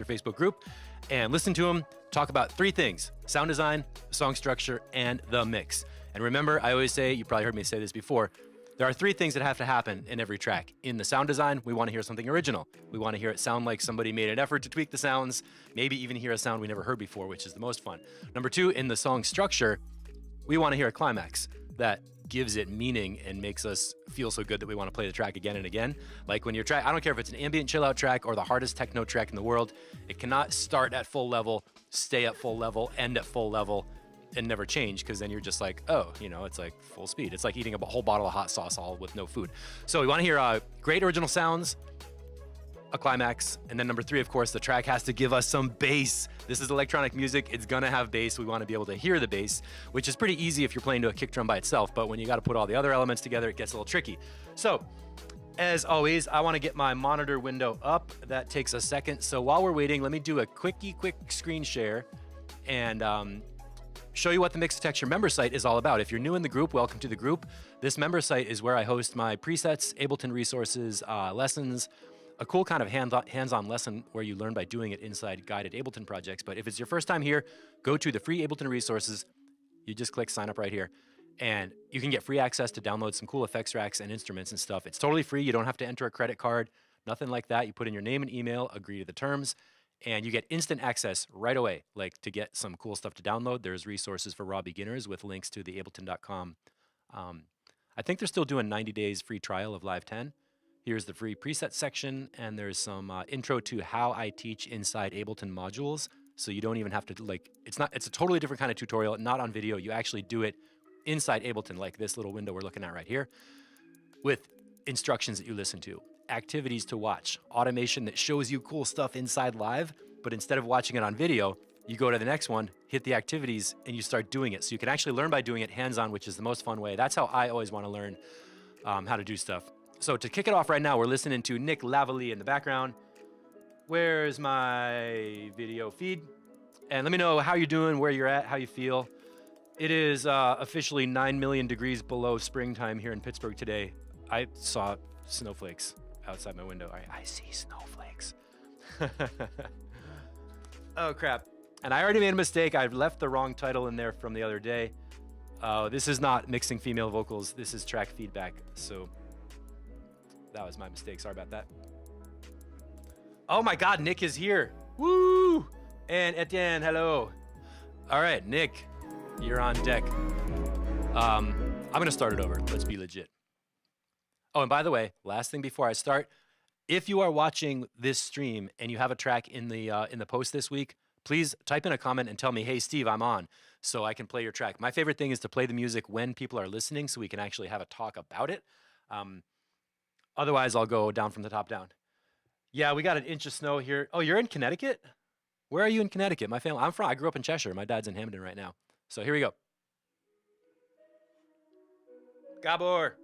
your Facebook group and listen to them talk about three things: sound design, song structure, and the mix. And remember, I always say, you probably heard me say this before, there are three things that have to happen in every track. In the sound design, we want to hear something original. We want to hear it sound like somebody made an effort to tweak the sounds, maybe even hear a sound we never heard before, which is the most fun. Number two, in the song structure, we want to hear a climax that gives it meaning and makes us feel so good that we want to play the track again and again. Like when your track, I don't care if it's an ambient chill out track or the hardest techno track in the world, it cannot start at full level, stay at full level, end at full level, and never change, because then you're just like, oh, you know, it's like full speed. It's like eating a whole bottle of hot sauce all with no food. So we want to hear great original sounds, a climax, and then number three, of course, the track has to give us some bass. This is electronic music. It's gonna have bass. We want to be able to hear the bass, which is pretty easy if you're playing to a kick drum by itself, but when you got to put all the other elements together, it gets a little tricky. So as always, I want to get my monitor window up. That takes a second. So while we're waiting, let me do a quick screen share and show you what the Mixed Texture member site is all about. If you're new in the group, welcome to the group. This member site is where I host my presets, Ableton resources, lessons, a cool kind of hands-on lesson where you learn by doing it inside guided Ableton projects. But if it's your first time here, go to the free Ableton resources. You just click sign up right here, and you can get free access to download some cool effects racks and instruments and stuff. It's totally free. You don't have to enter a credit card, nothing like that. You put in your name and email, agree to the terms, and you get instant access right away. Like to get some cool stuff to download, there's resources for raw beginners with links to the Ableton.com. I think they're still doing 90 days free trial of Live 10. Here's the free preset section, and there's some intro to how I teach inside Ableton modules. So you don't even have to it's a totally different kind of tutorial, not on video. You actually do it inside Ableton, like this little window we're looking at right here, with instructions that you listen to, activities to watch, automation that shows you cool stuff inside Live, but instead of watching it on video, you go to the next one, hit the activities, and you start doing it. So you can actually learn by doing it hands-on, which is the most fun way. That's how I always want to learn how to do stuff. So to kick it off right now, we're listening to Nick Lavalley in the background. Where's my video feed? And let me know how you're doing, where you're at, how you feel. It is officially 9 million degrees below springtime here in Pittsburgh today. I saw snowflakes outside my window. I see snowflakes. Oh, crap. And I already made a mistake. I've left the wrong title in there from the other day. This is not mixing female vocals. This is track feedback. So that was my mistake. Sorry about that. Oh my God, Nick is here. Woo! And Etienne, hello. All right, Nick, you're on deck. I'm gonna start it over. Let's be legit. Oh, and by the way, last thing before I start, if you are watching this stream and you have a track in the post this week, please type in a comment and tell me, hey, Steve, I'm on, so I can play your track. My favorite thing is to play the music when people are listening so we can actually have a talk about it. Otherwise, I'll go down from the top down. Yeah, we got an inch of snow here. Oh, you're in Connecticut? Where are you in Connecticut? My family, I grew up in Cheshire. My dad's in Hamden right now. So here we go. Gabor.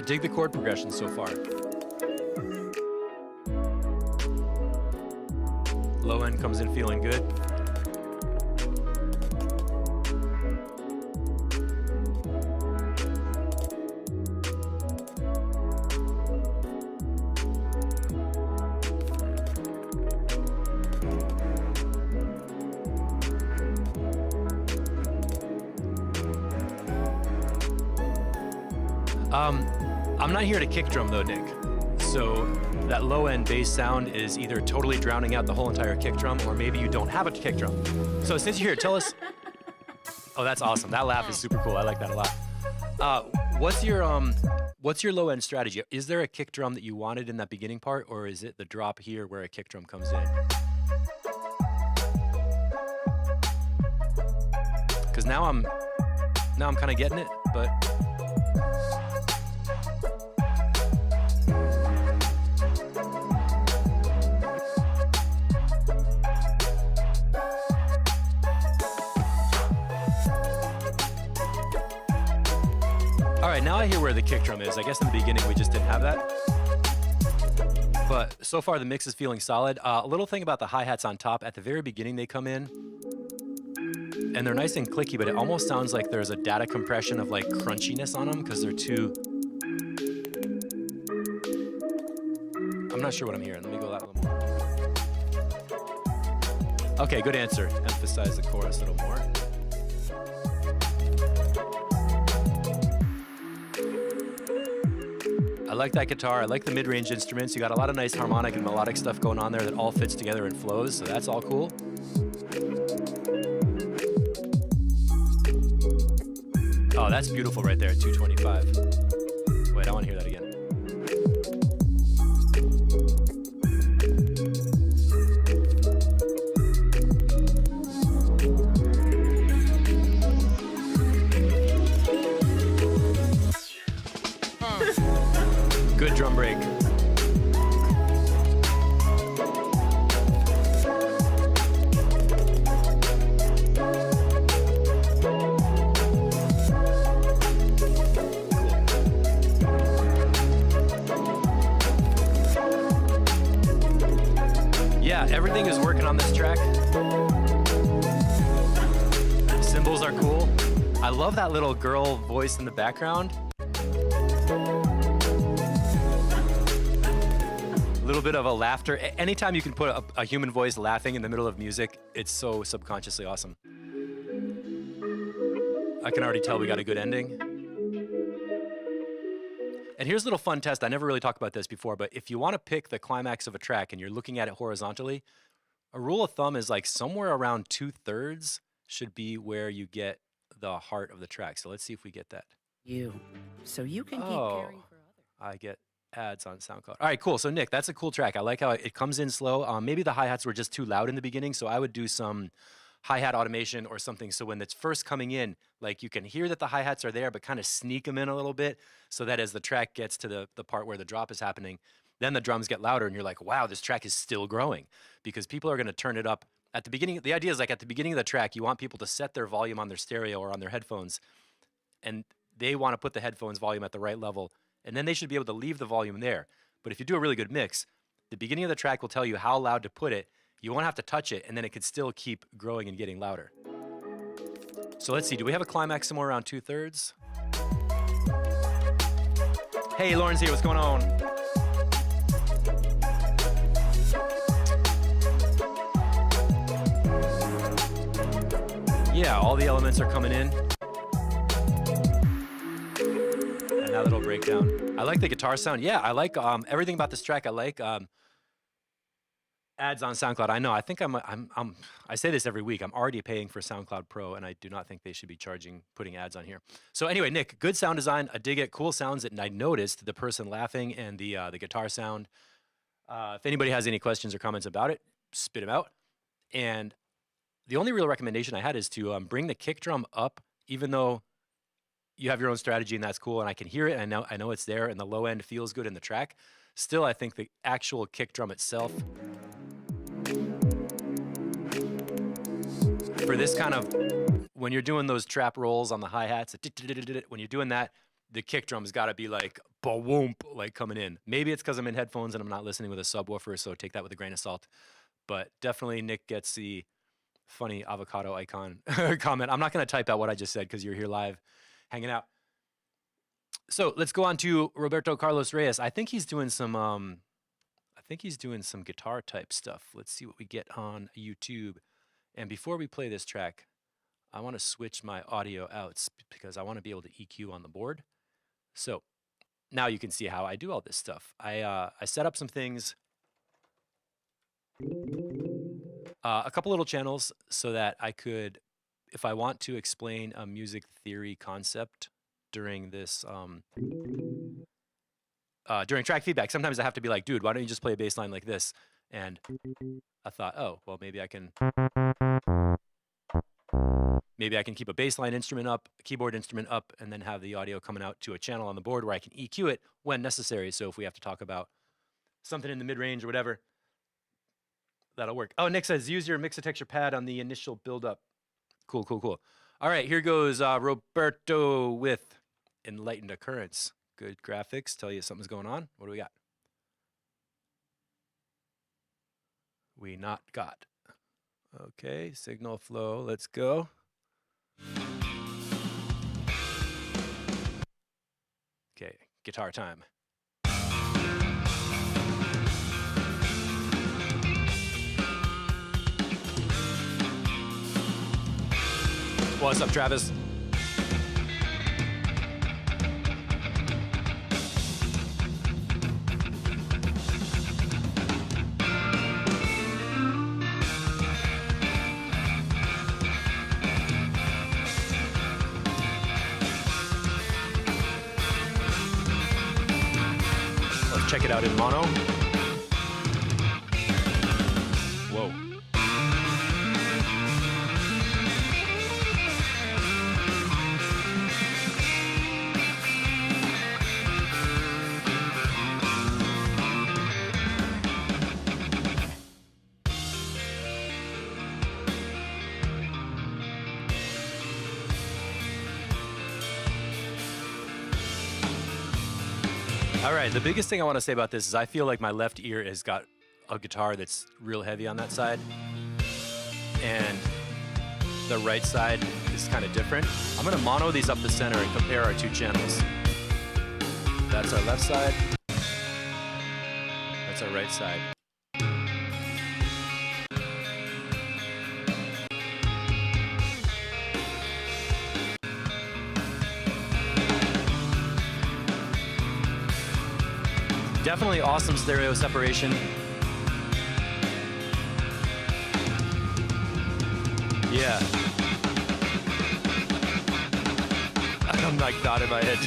Dig the chord progression so far. Low end comes in feeling good. I'm not here to kick drum though, Nick. So that low end bass sound is either totally drowning out the whole entire kick drum, or maybe you don't have a kick drum. So since you're here, tell us. Oh, that's awesome. That laugh is super cool. I like that a lot. What's your low end strategy? Is there a kick drum that you wanted in that beginning part, or is it the drop here where a kick drum comes in? Because now I'm kind of getting it, but. now I hear where the kick drum is. I guess in the beginning we just didn't have that. But so far the mix is feeling solid. A little thing about the hi-hats on top, at the very beginning they come in and they're nice and clicky, but it almost sounds like there's a data compression of like crunchiness on them because they're too... I'm not sure what I'm hearing. Let me go that little more. Okay, good answer. Emphasize the chorus a little more. I like that guitar. I like the mid-range instruments. You got a lot of nice harmonic and melodic stuff going on there that all fits together and flows, so that's all cool. Oh, that's beautiful right there, 225. Wait, I want to hear that again. Good drum break. Yeah, everything is working on this track. The cymbals are cool. I love that little girl voice in the background. A little bit of a laughter. Anytime you can put a human voice laughing in the middle of music, it's so subconsciously awesome. I can already tell we got a good ending. And here's a little fun test. I never really talked about this before, but if you want to pick the climax of a track and you're looking at it horizontally, a rule of thumb is like somewhere around 2/3 should be where you get the heart of the track. So let's see if we get that. So you can keep caring for others. I get ads on SoundCloud. All right, cool. So Nick, that's a cool track. I like how it comes in slow. Maybe the hi-hats were just too loud in the beginning, so I would do some hi-hat automation or something so when it's first coming in, like you can hear that the hi-hats are there, but kind of sneak them in a little bit so that as the track gets to the part where the drop is happening, then the drums get louder and you're like, wow, this track is still growing because people are going to turn it up at the beginning. The idea is like at the beginning of the track, you want people to set their volume on their stereo or on their headphones, and they want to put the headphones volume at the right level, and then they should be able to leave the volume there. But if you do a really good mix, the beginning of the track will tell you how loud to put it. You won't have to touch it, and then it could still keep growing and getting louder. So let's see, do we have a climax somewhere around 2/3? Hey, Lauren's here, what's going on? Yeah, all the elements are coming in. And that little breakdown. I like the guitar sound. Yeah, I like everything about this track. I like ads on SoundCloud. I know. I think I say this every week. I'm already paying for SoundCloud Pro, and I do not think they should be putting ads on here. So anyway, Nick, good sound design. I dig it. Cool sounds. And I noticed the person laughing and the guitar sound. If anybody has any questions or comments about it, spit them out. And the only real recommendation I had is to bring the kick drum up, even though you have your own strategy and that's cool and I can hear it and I know it's there and the low end feels good in the track. Still, I think the actual kick drum itself, for this kind of, when you're doing those trap rolls on the hi-hats, when you're doing that, the kick drum's got to be like, ba-whoomp, like coming in. Maybe it's because I'm in headphones and I'm not listening with a subwoofer, so take that with a grain of salt. But definitely Nick gets the funny avocado icon comment. I'm not going to type out what I just said because you're here live hanging out. So let's go on to Roberto Carlos Reyes. I think he's doing some guitar type stuff. Let's see what we get on YouTube. And before we play this track, I want to switch my audio out because I want to be able to EQ on the board. So now you can see how I do all this stuff. I set up some things, a couple little channels so that I could, if I want to explain a music theory concept during this, during track feedback, sometimes I have to be like, dude, why don't you just play a bass line like this? And I thought, oh, well, maybe I can keep a bass line instrument up, a keyboard instrument up, and then have the audio coming out to a channel on the board where I can EQ it when necessary. So if we have to talk about something in the mid-range or whatever, that'll work. Oh, Nick says, use your mix-a-texture pad on the initial build-up. Cool, cool, cool. All right, here goes Roberto with enlightened occurrence. Good graphics tell you something's going on. What do we got? We not got. Okay, signal flow. Let's go. Okay, guitar time. What's up, Travis? Let's check it out in mono. Whoa. All right, the biggest thing I want to say about this is I feel like my left ear has got a guitar that's real heavy on that side, and the right side is kind of different. I'm going to mono these up the center and compare our two channels. That's our left side. That's our right side. Definitely awesome stereo separation. Yeah. I'm like nodding my head.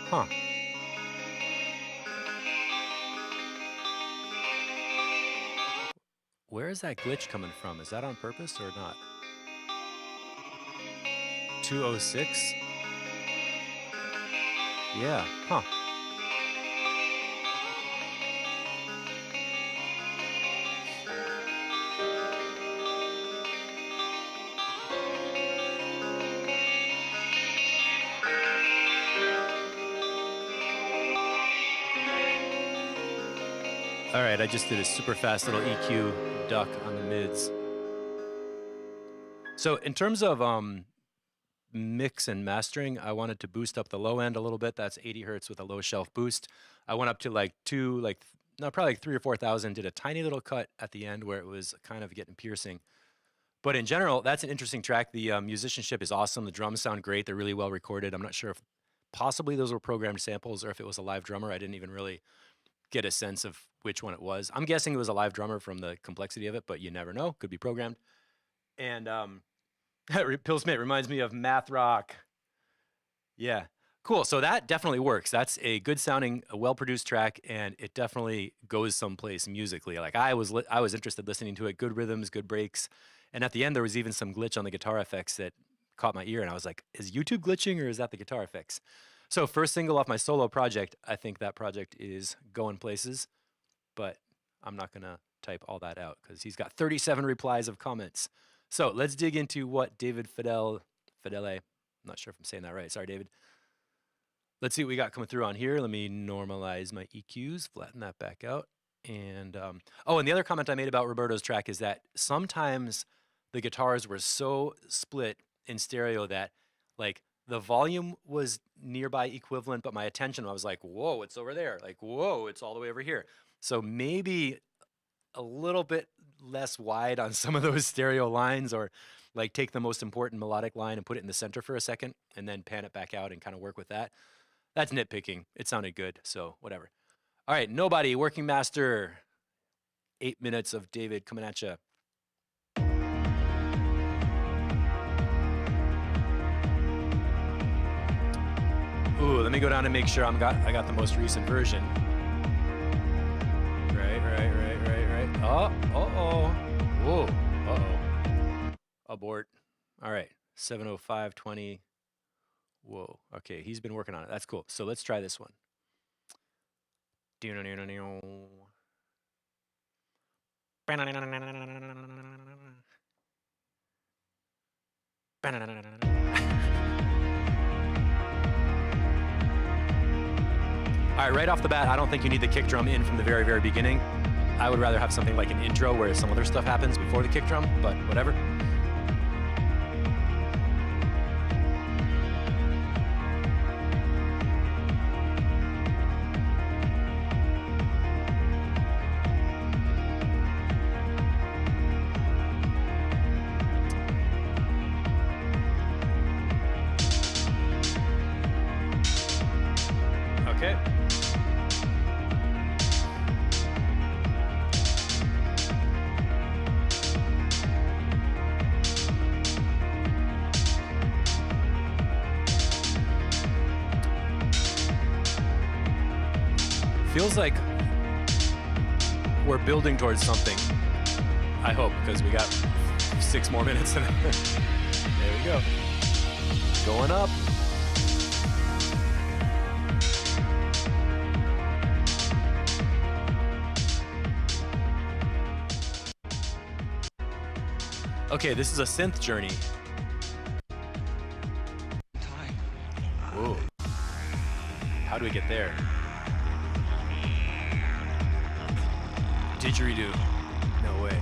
Huh. Where is that glitch coming from? Is that on purpose or not? 206? Yeah, huh. All right, I just did a super fast little EQ duck on the mids. So in terms of mix and mastering, I wanted to boost up the low end a little bit. That's 80 hertz with a low shelf boost. I went up to like probably like 3,000 or 4,000, did a tiny little cut at the end where it was kind of getting piercing. But in general, that's an interesting track. The musicianship is awesome. The drums sound great. They're really well recorded. I'm not sure if possibly those were programmed samples or if it was a live drummer. I didn't even really get a sense of which one it was. I'm guessing it was a live drummer from the complexity of it, but you never know. Could be programmed. And Pillsmith reminds me of math rock. Yeah, cool. So that definitely works. That's a good sounding, a well-produced track, and it definitely goes someplace musically. Like I was interested listening to it. Good rhythms, good breaks. And at the end, there was even some glitch on the guitar effects that caught my ear, and I was like, is YouTube glitching or is that the guitar effects? So first single off my solo project, I think that project is going places, but I'm not going to type all that out because he's got 37 replies of comments. So let's dig into what David Fidele, I'm not sure if I'm saying that right. Sorry, David. Let's see what we got coming through on here. Let me normalize my EQs, flatten that back out. And and the other comment I made about Roberto's track is that sometimes the guitars were so split in stereo that like the volume was nearby equivalent, but my attention, I was like, whoa, it's over there. Like, whoa, it's all the way over here. So maybe a little bit less wide on some of those stereo lines, or like take the most important melodic line and put it in the center for a second and then pan it back out and kind of work with that. That's nitpicking. It sounded good, so whatever. All right, Nobody, Working Master. 8 minutes of David coming at you. Ooh, let me go down and make sure I got the most recent version. Right. Oh. Whoa. abort. All right, 7:05:20. Whoa. Okay, he's been working on it. That's cool. So let's try this one. All right, right off the bat, I don't think you need the kick drum in from the very, very beginning. I would rather have something like an intro where some other stuff happens before the kick drum, but whatever. Okay. Feels like we're building towards something. I hope, because we got 6 more minutes. There we go. Going up. Okay, this is a synth journey. Whoa. How do we get there? Didgeridoo. No way.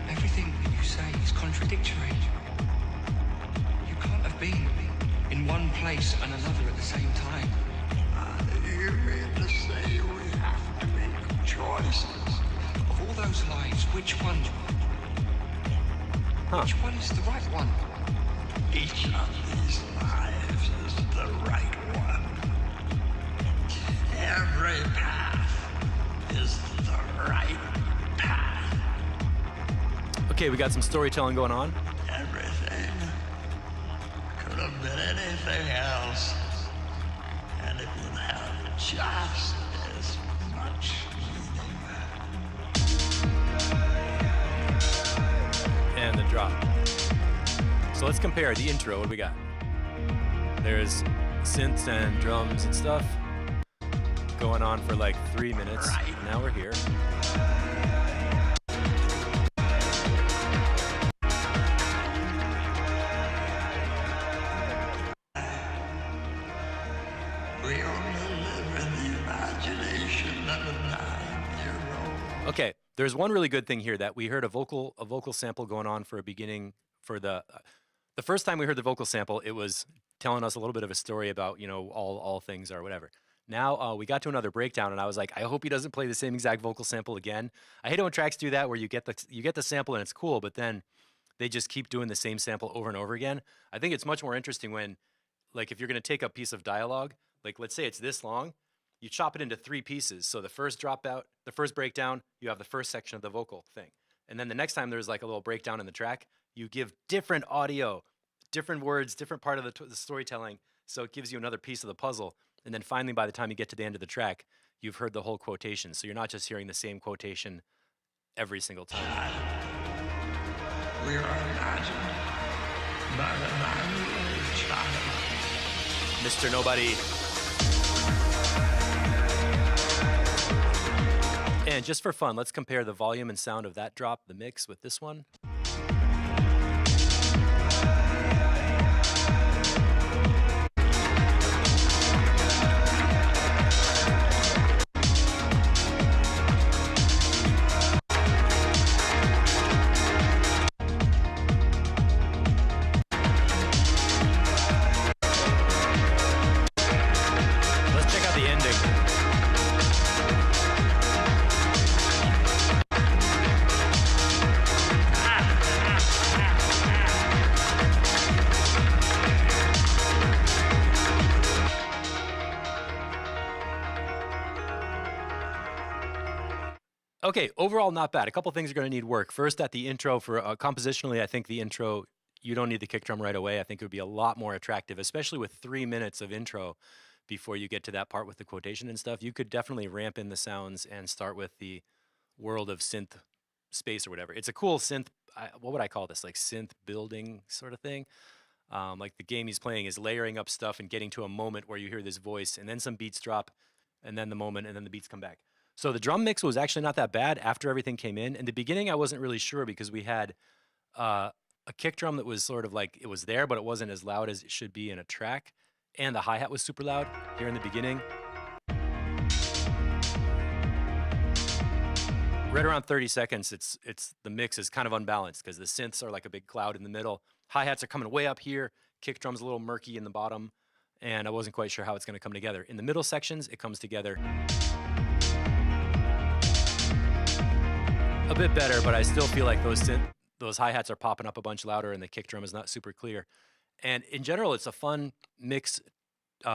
Everything that you say is contradictory. You can't have been in one place and another at the same time. You mean to say we have to make choices? Of all those lives, which one? Which one is the right one? Each of these lives is the right one. Every path is the right path. Okay, we got some storytelling going on. Everything could have been anything else. And it would have just as much meaning. And the drop. So let's compare the intro. What do we got? There's synths and drums and stuff going on for like 3 minutes. Right. Now we're here. We only live in the imagination of a 9-year-old. Okay, there's one really good thing here that we heard a vocal sample going on for a beginning for the first time we heard the vocal sample, it was telling us a little bit of a story about, you know, all things or whatever. Now we got to another breakdown and I was like, I hope he doesn't play the same exact vocal sample again. I hate it when tracks do that where you get the sample and it's cool, but then they just keep doing the same sample over and over again. I think it's much more interesting when, like, if you're going to take a piece of dialogue, like let's say it's this long, you chop it into 3 pieces. So the first dropout, the first breakdown, you have the first section of the vocal thing. And then the next time there's like a little breakdown in the track, you give different audio, different words, different part of the storytelling. So it gives you another piece of the puzzle. And then finally, by the time you get to the end of the track, you've heard the whole quotation. So you're not just hearing the same quotation every single time. We are imagined by the 9-year-old child. Mr. Nobody. And just for fun, let's compare the volume and sound of that drop, the mix, with this one. Let's check out the ending. Okay, overall not bad. A couple things are going to need work. First, at the intro, for compositionally, I think the intro, you don't need the kick drum right away. I think it would be a lot more attractive, especially with 3 minutes of intro, before you get to that part with the quotation and stuff. You could definitely ramp in the sounds and start with the world of synth space or whatever. It's a cool synth. What would I call this? Like synth building sort of thing. Like the game he's playing is layering up stuff and getting to a moment where you hear this voice and then some beats drop and then the moment and then the beats come back. So the drum mix was actually not that bad after everything came in. In the beginning, I wasn't really sure because we had a kick drum that was sort of like, it was there, but it wasn't as loud as it should be in a track. And the hi-hat was super loud here in the beginning. Right around 30 seconds, the mix is kind of unbalanced because the synths are like a big cloud in the middle. Hi-hats are coming way up here. Kick drum's a little murky in the bottom. And I wasn't quite sure how it's going to come together. In the middle sections, it comes together a bit better, but I still feel like those hi-hats are popping up a bunch louder and the kick drum is not super clear. And in general, it's a fun mix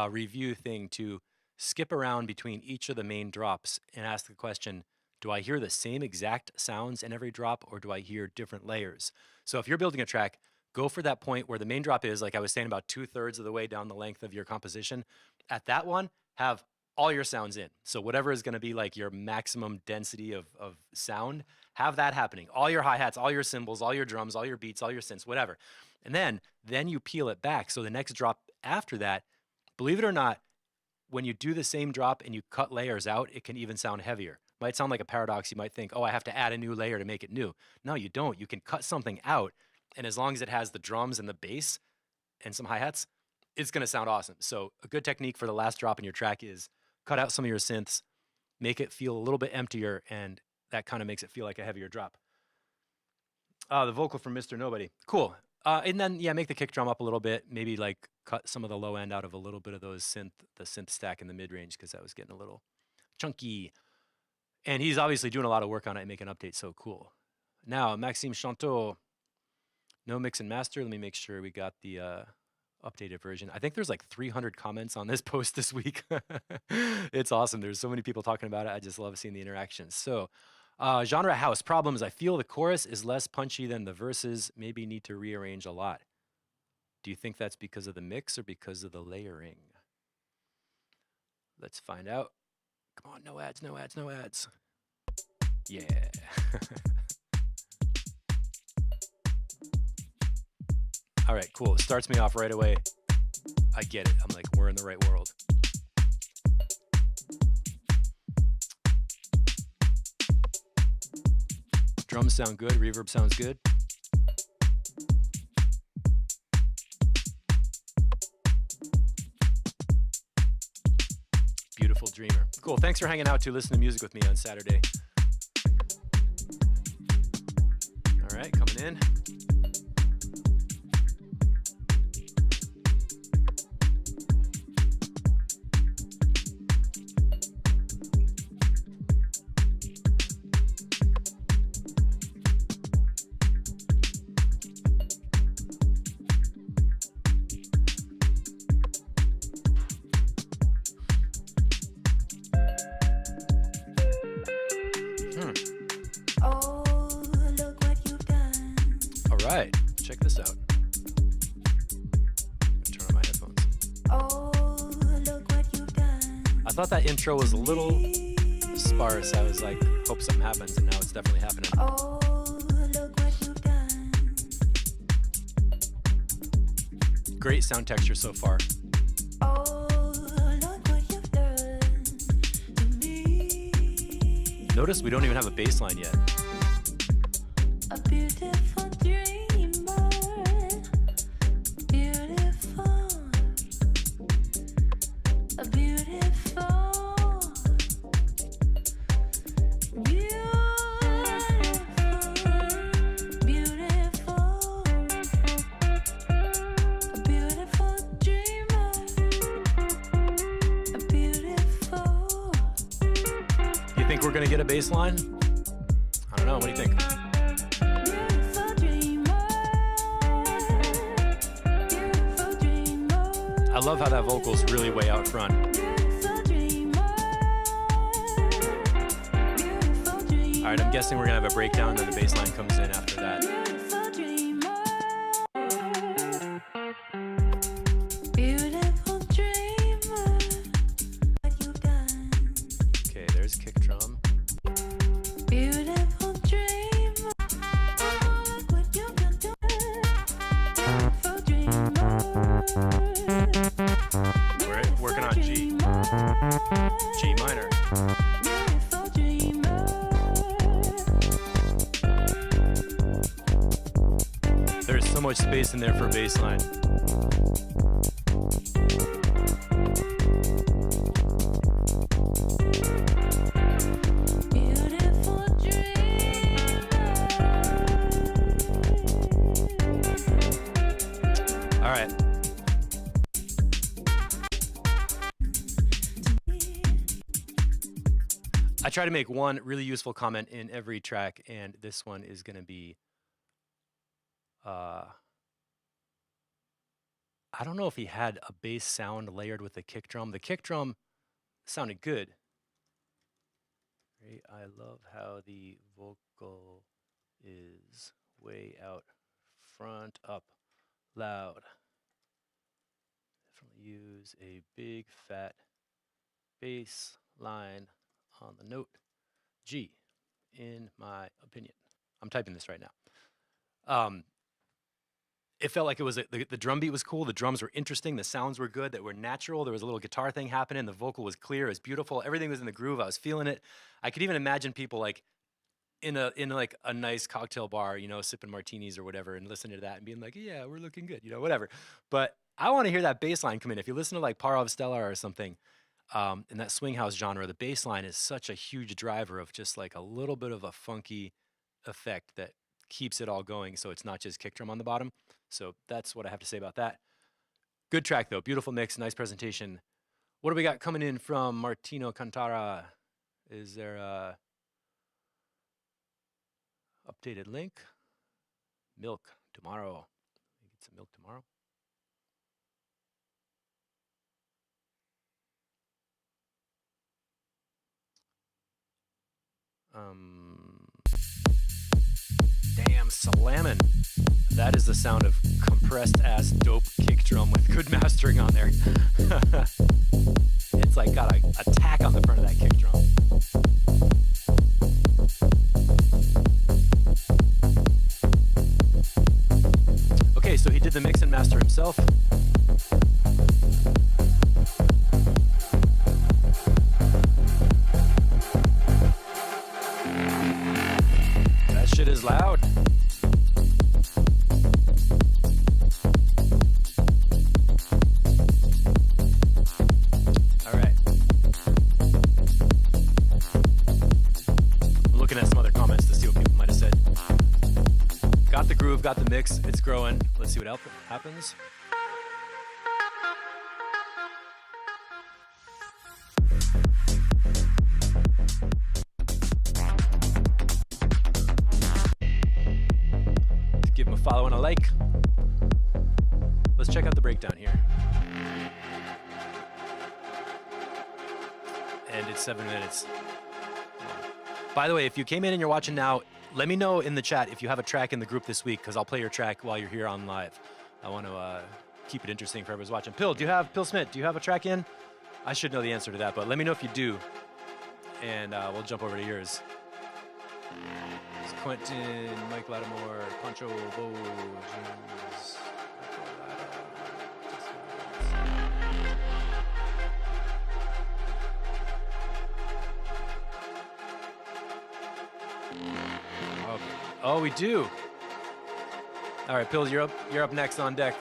review thing to skip around between each of the main drops and ask the question, do I hear the same exact sounds in every drop or do I hear different layers? So if you're building a track, go for that point where the main drop is, like I was saying, about 2/3 of the way down the length of your composition. At that one, have all your sounds in. So whatever is going to be like your maximum density of sound, have that happening. All your hi-hats, all your cymbals, all your drums, all your beats, all your synths, whatever. And then you peel it back. So the next drop after that, believe it or not, when you do the same drop and you cut layers out, it can even sound heavier. Might sound like a paradox. You might think, oh, I have to add a new layer to make it new. No, you don't. You can cut something out, and as long as it has the drums and the bass and some hi-hats, it's going to sound awesome. So a good technique for the last drop in your track is cut out some of your synths, make it feel a little bit emptier, and that kind of makes it feel like a heavier drop. The vocal from Mr. Nobody. Cool. And then, yeah, make the kick drum up a little bit. Maybe like cut some of the low end out of a little bit of the synth stack in the mid-range because that was getting a little chunky. And he's obviously doing a lot of work on it and making updates. So cool. Now, Maxime Chanteau. No mix and master. Let me make sure we got the updated version. I think there's like 300 comments on this post this week. It's awesome. There's so many people talking about it. I just love seeing the interactions. So genre house problems. I feel the chorus is less punchy than the verses. Maybe need to rearrange a lot. Do you think that's because of the mix or because of the layering? Let's find out. Come on, no ads, no ads, no ads. Yeah. All right, cool. It starts me off right away. I get it. I'm like, we're in the right world. Drums sound good. Reverb sounds good. Beautiful dreamer. Cool. Thanks for hanging out to listen to music with me on Saturday. All right, coming in. Check this out. Turn on my headphones. Oh, look what you've done. I thought that intro was a little sparse. I was like, hope something happens, and now it's definitely happening. Oh, look what you've done. Great sound texture so far. Oh, look what you've done to me. Notice we don't even have a bass line yet. A beautiful dream. We're gonna get a bass line? I don't know, what do you think? I love how that vocal's really way out front. All right, I'm guessing we're gonna have a breakdown, then the bass line comes in after that. G minor. There's so much space in there for bass line. All right. I try to make one really useful comment in every track, and this one is going to be, I don't know if he had a bass sound layered with the kick drum. The kick drum sounded good. Right? I love how the vocal is way out front, up, loud. Definitely use a big fat bass line on the note G, in my opinion. I'm typing this right now. It felt like it was the drum beat was cool. The drums were interesting. The sounds were good. That were natural. There was a little guitar thing happening. The vocal was clear. It was beautiful. Everything was in the groove. I was feeling it. I could even imagine people like in like a nice cocktail bar, you know, sipping martinis or whatever, and listening to that and being like, yeah, we're looking good, you know, whatever. But I want to hear that bass line come in. If you listen to like Parov Stellar or something, in that swing house genre, the bass line is such a huge driver of just like a little bit of a funky effect that keeps it all going, so it's not just kick drum on the bottom. So that's what I have to say about that. Good track though, beautiful mix, nice presentation. What do we got coming in from Martino Cantara? Is there a updated link? Milk tomorrow. Maybe get some milk tomorrow. Damn, slamming. That is the sound of compressed ass dope kick drum with good mastering on there. It's like got a tack on the front of that kick drum. Okay, so he did the mix and master himself. That shit is loud. All right. I'm looking at some other comments to see what people might have said. Got the groove, got the mix, it's growing. Let's see what else happens. Give him a follow and a like. Let's check out the breakdown here. And it's 7 minutes. By the way, if you came in and you're watching now, let me know in the chat if you have a track in the group this week, because I'll play your track while you're here on live. I want to keep it interesting for everyone's watching. Pill Smith, do you have a track in? I should know the answer to that, but let me know if you do, and we'll jump over to yours. It's Quentin, Mike Lattimore, Pancho, Bo, James. Oh, we do. All right, Pills, you're up next on deck.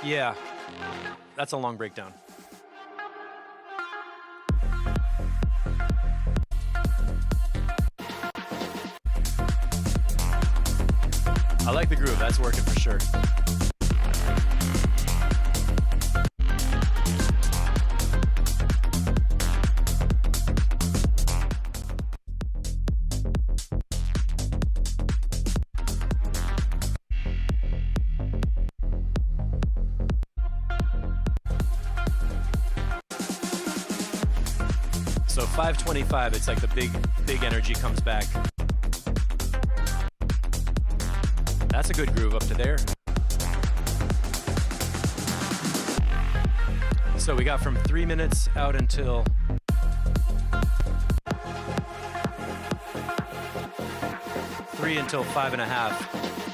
Yeah, that's a long breakdown. I like the groove, that's working for sure. So 5:25, it's like the big energy comes back. That's a good groove up to there. So we got from 3 minutes out until three until 5.5.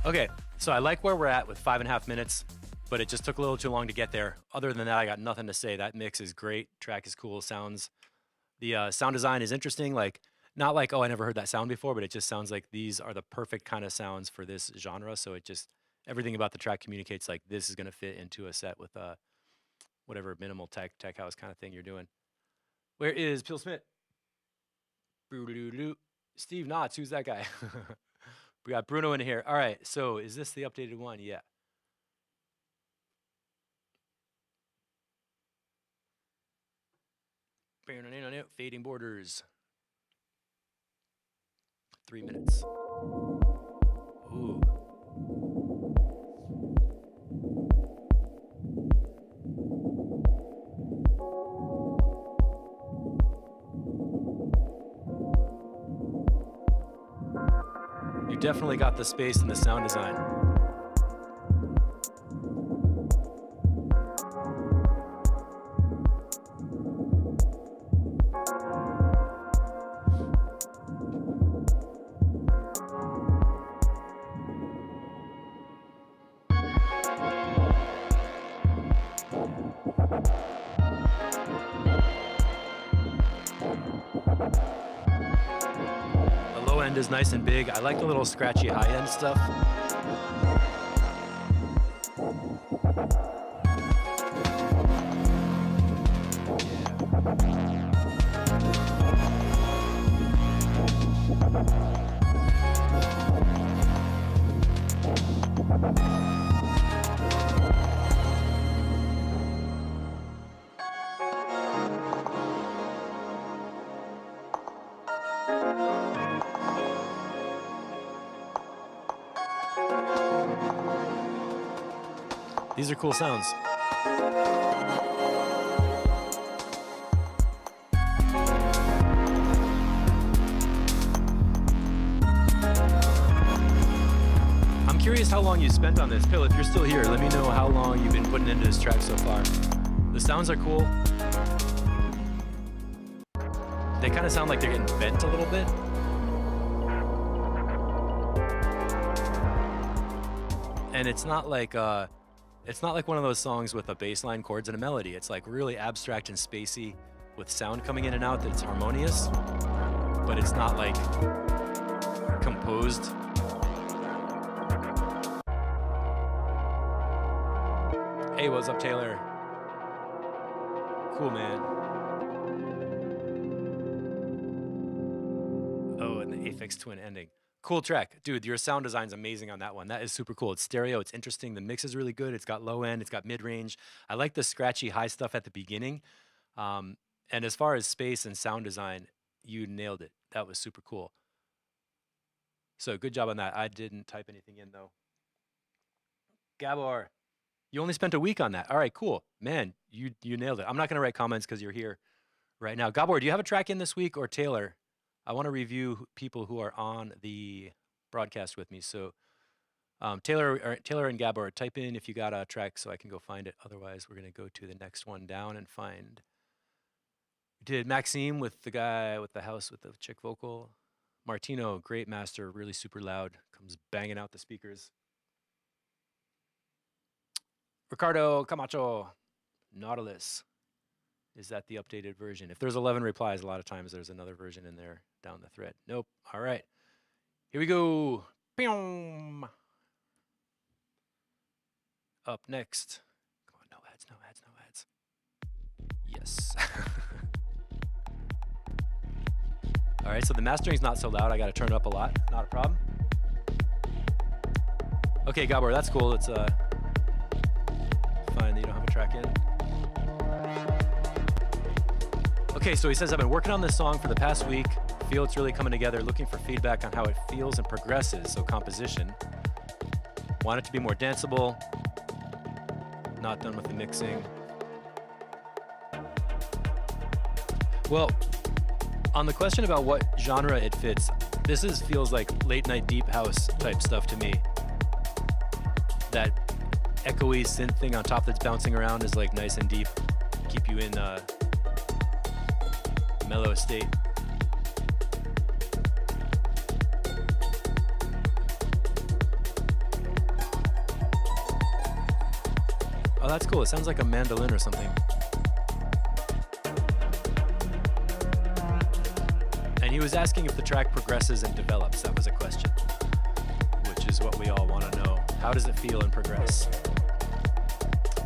Okay, so I like where we're at with 5.5 minutes, but it just took a little too long to get there. Other than that, I got nothing to say. That mix is great. Track is cool. Sounds. The sound design is interesting. Like, not like, oh, I never heard that sound before, but it just sounds like these are the perfect kind of sounds for this genre. So it just, everything about the track communicates like this is going to fit into a set with whatever minimal tech house kind of thing you're doing. Where is Phil Smith? Boo-doo-doo-doo. Steve Knotts, who's that guy? We got Bruno in here. All right, so is this the updated one? Yeah. Fading borders. 3 minutes. Ooh. You definitely got the space in the sound design. The low end is nice and big. I like the little scratchy high end stuff. These are cool sounds. I'm curious how long you spent on this. Pill, if you're still here, let me know how long you've been putting into this track so far. The sounds are cool. They kind of sound like they're getting bent a little bit. And it's not like one of those songs with a bass line, chords, and a melody. It's like really abstract and spacey with sound coming in and out that's harmonious, but it's not like composed. Hey, what's up, Taylor? Cool, man. Oh, and the Aphex Twin ending. Cool track. Dude, your sound design's amazing on that one. That is super cool. It's stereo. It's interesting. The mix is really good. It's got low end. It's got mid-range. I like the scratchy high stuff at the beginning. And as far as space and sound design, you nailed it. That was super cool. So good job on that. I didn't type anything in, though. Gabor, you only spent a week on that. All right, cool. Man, you nailed it. I'm not going to write comments because you're here right now. Gabor, do you have a track in this week, or Taylor? I want to review people who are on the broadcast with me. So Taylor and Gabor, type in if you got a track so I can go find it. Otherwise, we're going to go to the next one down and find. We did Maxime with the guy with the house with the chick vocal. Martino, great master, really super loud, comes banging out the speakers. Ricardo Camacho, Nautilus. Is that the updated version? If there's 11 replies, a lot of times there's another version in there down the thread. Nope. All right. Here we go. Pew! Up next. Come on, no ads, no ads, no ads. Yes. All right, so the mastering's not so loud. I got to turn it up a lot. Not a problem. Okay, Gabor, that's cool. It's fine that you don't have a track in. Okay, so he says, I've been working on this song for the past week. Feel it's really coming together, looking for feedback on how it feels and progresses, so composition. Want it to be more danceable. Not done with the mixing. Well, on the question about what genre it fits, this feels like late night deep house type stuff to me. That echoey synth thing on top that's bouncing around is like nice and deep. Keep you in mellow state. Oh, that's cool. It sounds like a mandolin or something. And he was asking if the track progresses and develops. That was a question, which is what we all want to know. How does it feel and progress?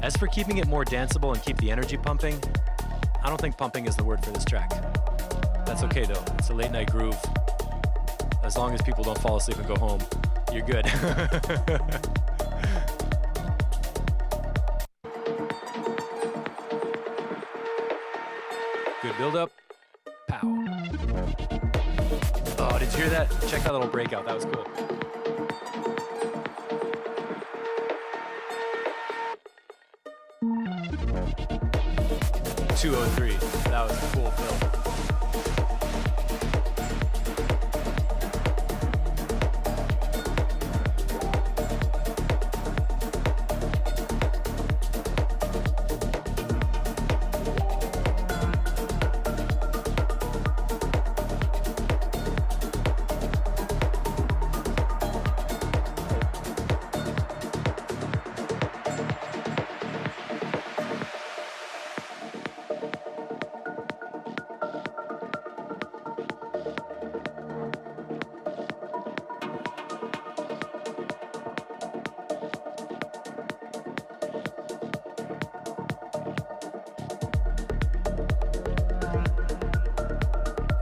As for keeping it more danceable and keep the energy pumping, I don't think pumping is the word for this track. That's okay though. It's a late night groove. As long as people don't fall asleep and go home, you're good. Good build up. Pow. Oh, did you hear that? Check that little breakout. That was cool. .II. That was a cool build.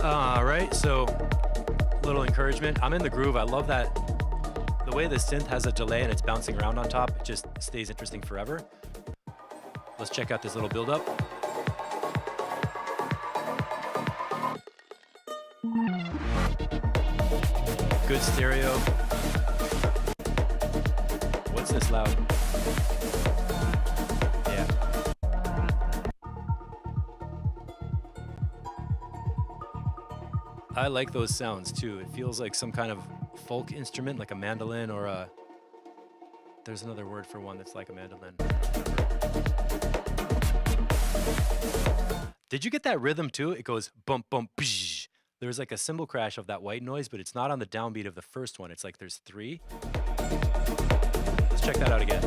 All right, so little encouragement. I'm in the groove. I love that. The way the synth has a delay and it's bouncing around on top, it just stays interesting forever. Let's check out this little build up. Good stereo. What's this loud? Yeah. I like those sounds too. It feels like some kind of folk instrument, like a mandolin or a... There's another word for one that's like a mandolin. Did you get that rhythm too? It goes bump, bump, bzz. There's like a cymbal crash of that white noise, but it's not on the downbeat of the first one. It's like there's three. Let's check that out again.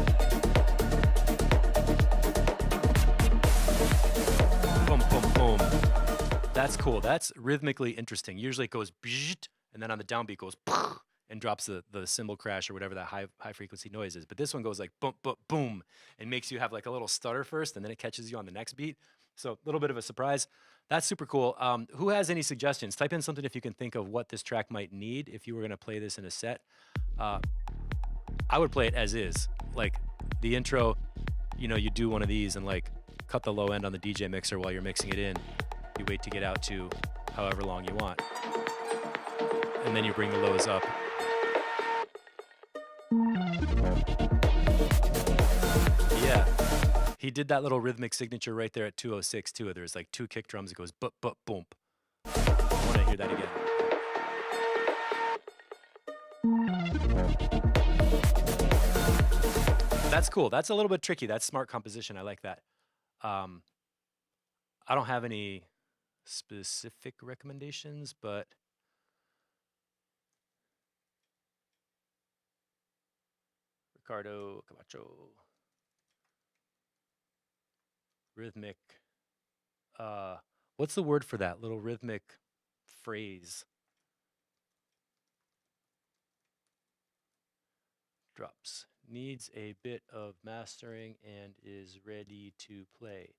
Boom, boom, boom. That's cool. That's rhythmically interesting. Usually it goes bzz, and then on the downbeat goes and drops the cymbal crash or whatever that high frequency noise is. But this one goes like boom, boom, boom, and makes you have like a little stutter first, and then it catches you on the next beat. So a little bit of a surprise. That's super cool. Who has any suggestions? Type in something if you can think of what this track might need if you were gonna play this in a set. I would play it as is. Like the intro, you know, you do one of these and like cut the low end on the DJ mixer while you're mixing it in. You wait to get out to however long you want. And then you bring the lows up. Yeah. He did that little rhythmic signature right there at 206 too. There's like two kick drums. It goes but boom. I want to hear that again. That's cool. That's a little bit tricky. That's smart composition. I like that. I don't have any specific recommendations, but Ricardo Camacho. Rhythmic. What's the word for that little rhythmic phrase? Drops. Needs a bit of mastering and is ready to play,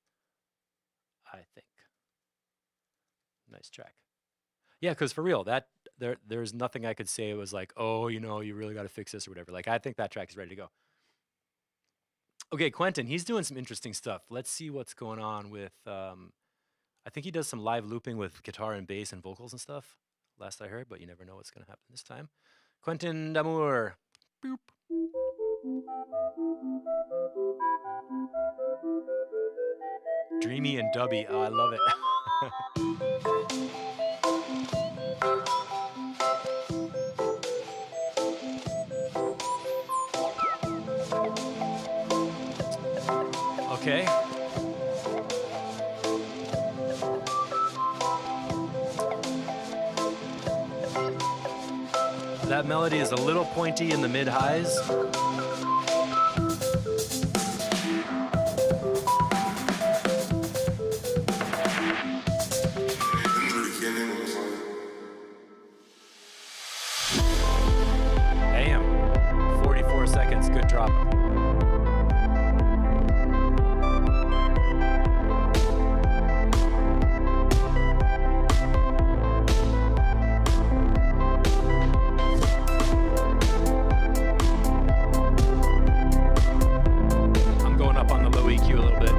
I think. Nice track. Yeah, because for real, that there's nothing I could say it was like, oh, you know, you really got to fix this or whatever. Like, I think that track is ready to go. Okay, Quentin, he's doing some interesting stuff. Let's see what's going on with, I think he does some live looping with guitar and bass and vocals and stuff, last I heard, but you never know what's going to happen this time. Quentin Damour. Boop. Dreamy and dubby. Oh, I love it. Okay. That melody is a little pointy in the mid-highs. good drop. I'm going up on the low EQ a little bit.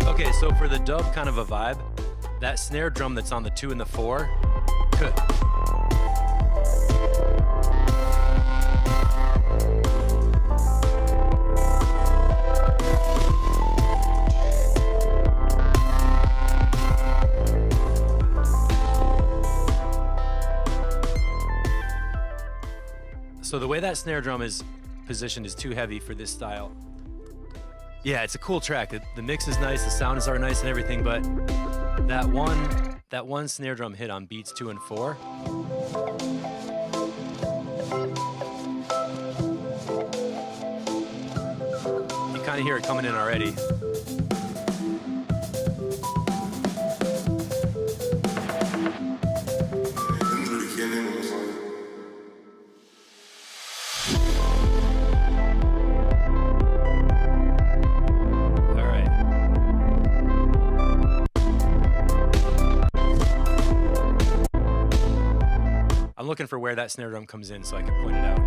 Okay, so for the dub kind of a vibe, that snare drum that's on the 2 and the 4 could. So the way that snare drum is positioned is too heavy for this style. Yeah, it's a cool track. The mix is nice, the sounds are nice and everything, but that one snare drum hit on beats 2 and 4. You kind of hear it coming in already. I'm looking for where that snare drum comes in so I can point it out.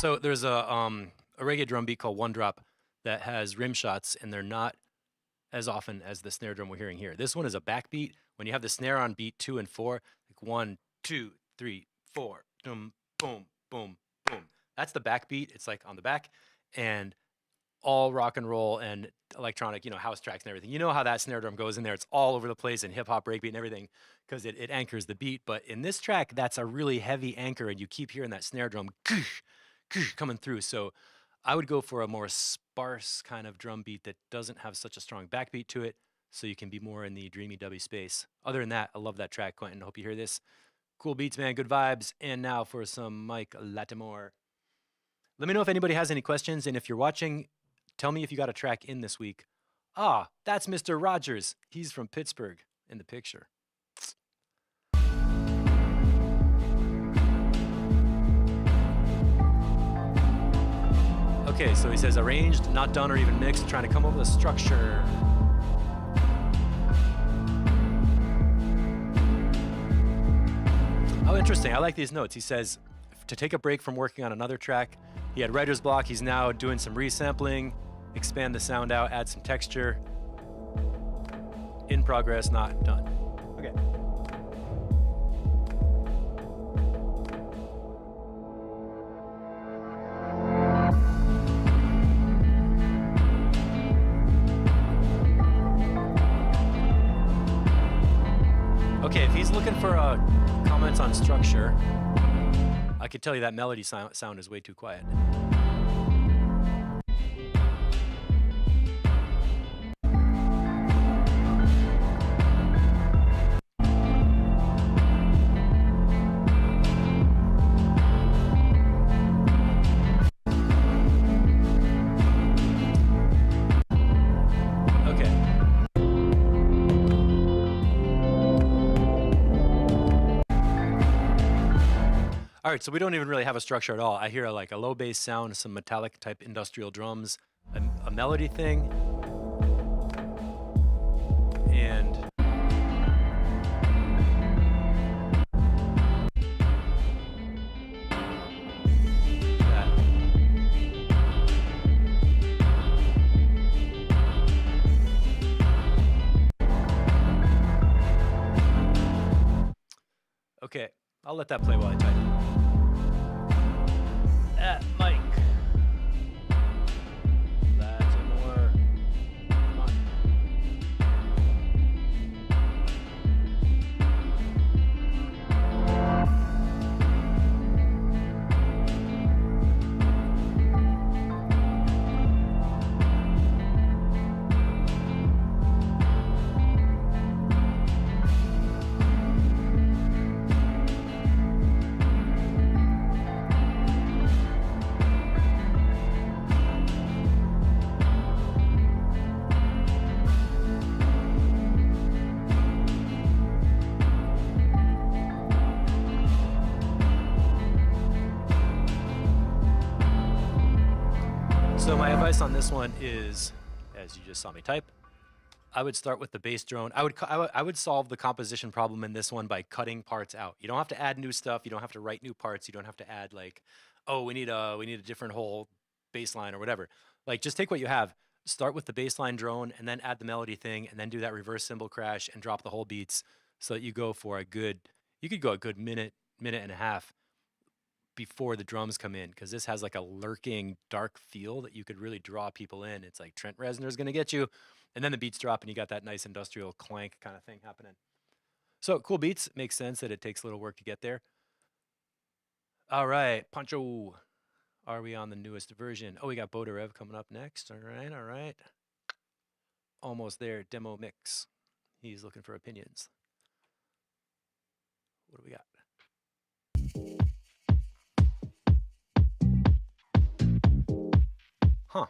So there's a reggae drum beat called One Drop that has rim shots, and they're not as often as the snare drum we're hearing here. This one is a backbeat. When you have the snare on beat 2 and 4, like 1, 2, 3, 4, boom, boom, boom, boom. That's the backbeat. It's like on the back, and all rock and roll and electronic, house tracks and everything. You know how that snare drum goes in there. It's all over the place and hip hop, breakbeat and everything because it anchors the beat. But in this track, that's a really heavy anchor, and you keep hearing that snare drum coming through. So I would go for a more sparse kind of drum beat that doesn't have such a strong backbeat to it, so you can be more in the dreamy dubby space. Other than that, I love that track, Quentin. Hope you hear this. Cool beats, man. Good vibes. And now for some Mike Latimore. Let me know if anybody has any questions, and if you're watching, tell me if you got a track in this week. Ah, that's Mr. Rogers. He's from Pittsburgh in the picture. Okay, so he says arranged, not done or even mixed, trying to come up with a structure. Oh, interesting. I like these notes. He says to take a break from working on another track. He had writer's block. He's now doing some resampling, expand the sound out, add some texture. In progress, not done. Okay. Okay, if he's looking for comments on structure, I could tell you that melody sound is way too quiet. All right, so we don't even really have a structure at all. I hear like a low bass sound, some metallic type industrial drums, a melody thing, and that. Okay, I'll let that play while I type. Mike. That's more. Come on. So my advice on this one is, as you just saw me type, I would start with the bass drone. I would solve the composition problem in this one by cutting parts out. You don't have to add new stuff. You don't have to write new parts. You don't have to add like, oh, we need a different whole bass line or whatever. Like just take what you have, start with the bass line drone, and then add the melody thing, and then do that reverse cymbal crash and drop the whole beats so that you go for a good, you could go a good minute and a half before the drums come in, because this has like a lurking dark feel that you could really draw people in. It's like Trent Reznor's gonna get you, and then the beats drop and you got that nice industrial clank kind of thing happening. So cool beats, makes sense that it takes a little work to get there. All right, Pancho, are we on the newest version? Oh, we got Bodarev coming up next. All right. Almost there, demo mix. He's looking for opinions. What do we got? Huh.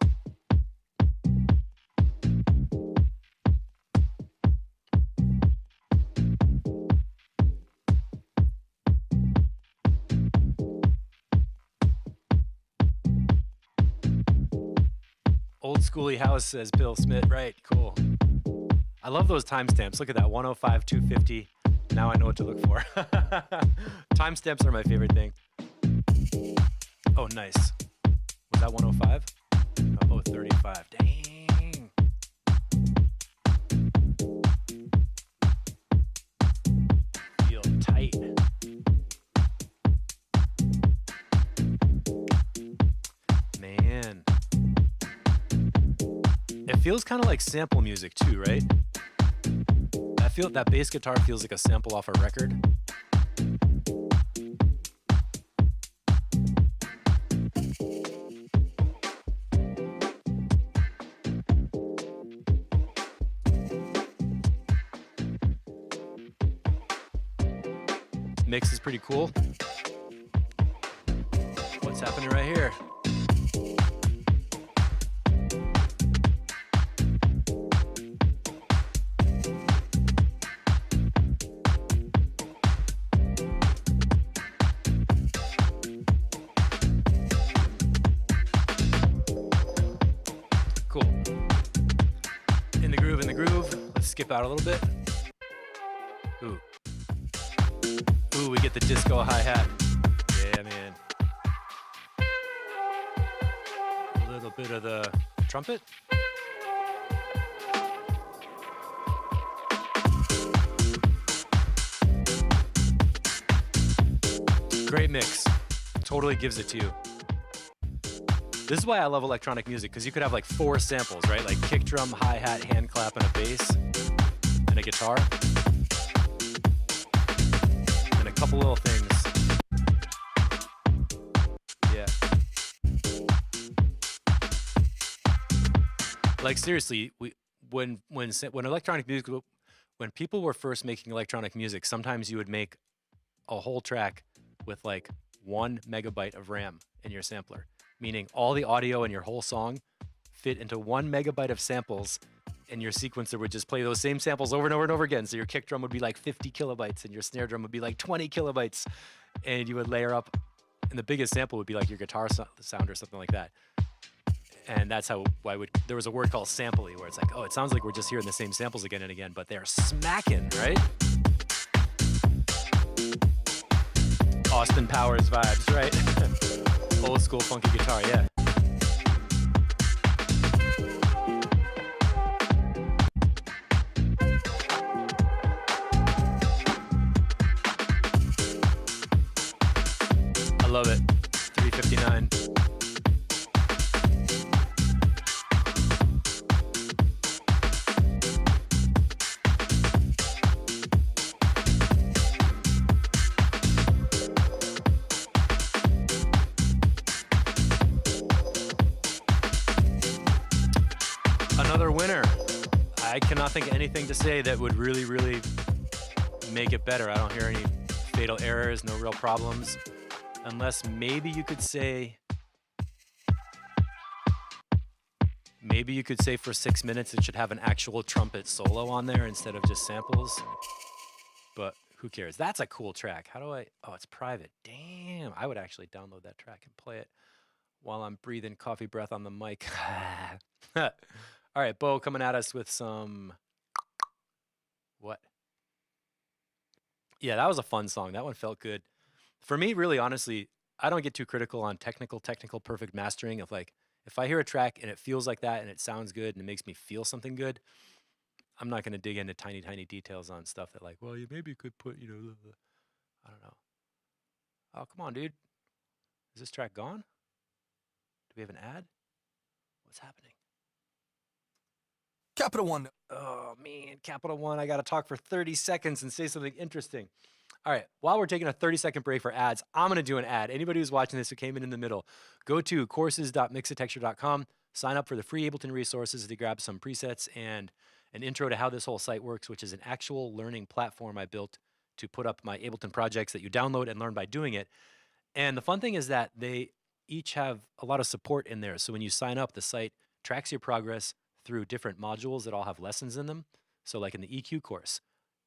Old schooly house, says Bill Smith. Right, cool. I love those timestamps. Look at that, 105, 250. Now I know what to look for. Timestamps are my favorite thing. Oh, nice. Was that 105? Oh, 35. Dang. Feel tight. Man. It feels kind of like sample music too, right? That bass guitar feels like a sample off a record. Mix is pretty cool. What's happening right here? skip out a little bit. Ooh. Ooh, we get the disco hi-hat. Yeah, man. A little bit of the trumpet. Great mix. Totally gives it to you. This is why I love electronic music, because you could have like 4 samples, right? Like kick drum, hi-hat, hand clap, and a bass, and a guitar, and a couple little things. Yeah. Like seriously, when electronic music, when people were first making electronic music, sometimes you would make a whole track with like 1 megabyte of RAM in your sampler, meaning all the audio in your whole song fit into 1 megabyte of samples, and your sequencer would just play those same samples over and over and over again. So your kick drum would be like 50 kilobytes and your snare drum would be like 20 kilobytes, and you would layer up, and the biggest sample would be like your guitar sound or something like that. And that's how there was a word called sampley, where it's like, oh, it sounds like we're just hearing the same samples again and again, but they're smacking, right? Austin Powers vibes, right? Old school funky guitar, yeah. I love it. 359. Another winner. I cannot think of anything to say that would really, really make it better. I don't hear any fatal errors, no real problems. Unless maybe you could say for 6 minutes it should have an actual trumpet solo on there instead of just samples. But who cares? That's a cool track. How do I... Oh, it's private. Damn. I would actually download that track and play it while I'm breathing coffee breath on the mic. All right, Bo coming at us with some... What? Yeah, that was a fun song. That one felt good. For me, really, honestly, I don't get too critical on technical, perfect mastering of like, if I hear a track and it feels like that and it sounds good and it makes me feel something good, I'm not going to dig into tiny, tiny details on stuff that like, well, you maybe could put, I don't know. Oh, come on, dude. Is this track gone? Do we have an ad? What's happening? Capital One. Oh, man, Capital One. I got to talk for 30 seconds and say something interesting. All right, while we're taking a 30-second break for ads, I'm going to do an ad. Anybody who's watching this who came in the middle, go to courses.mixitexture.com, sign up for the free Ableton resources to grab some presets and an intro to how this whole site works, which is an actual learning platform I built to put up my Ableton projects that you download and learn by doing it. And the fun thing is that they each have a lot of support in there. So when you sign up, the site tracks your progress through different modules that all have lessons in them. So like in the EQ course,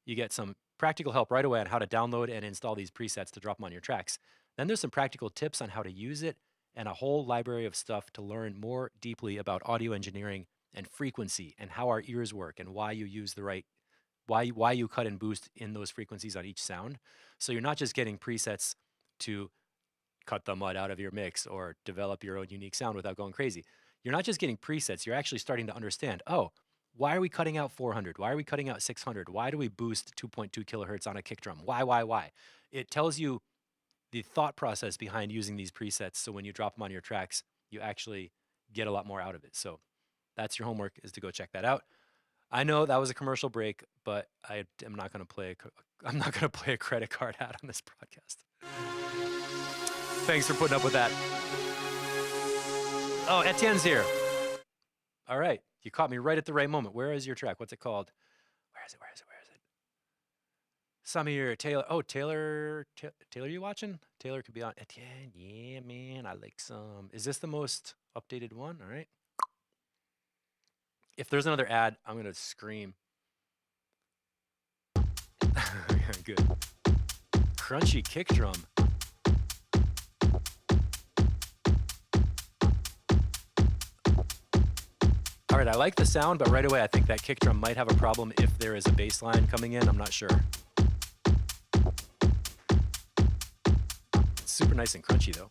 you get some practical help right away on how to download and install these presets to drop them on your tracks. Then there's some practical tips on how to use it and a whole library of stuff to learn more deeply about audio engineering and frequency and how our ears work and why you use the right, why you cut and boost in those frequencies on each sound. So you're not just getting presets to cut the mud out of your mix or develop your own unique sound without going crazy. You're not just getting presets, you're actually starting to understand, oh, why are we cutting out 400? Why are we cutting out 600? Why do we boost 2.2 kilohertz on a kick drum? Why? It tells you the thought process behind using these presets, so when you drop them on your tracks, you actually get a lot more out of it. So that's your homework, is to go check that out. I know that was a commercial break, but I am not going to play. I'm not going to play a credit card ad on this podcast. Thanks for putting up with that. Oh, Etienne's here. All right, you caught me right at the right moment. Where is your track? What's it called? Where is it? Samir, Taylor. Oh, Taylor, you watching? Taylor could be on. Etienne, yeah, man, I like some. Is this the most updated one? All right. If there's another ad, I'm going to scream. Good. Crunchy kick drum. All All right, I like the sound, but right away I think that kick drum might have a problem if there is a bass line coming in. I'm not sure. It's super nice and crunchy though.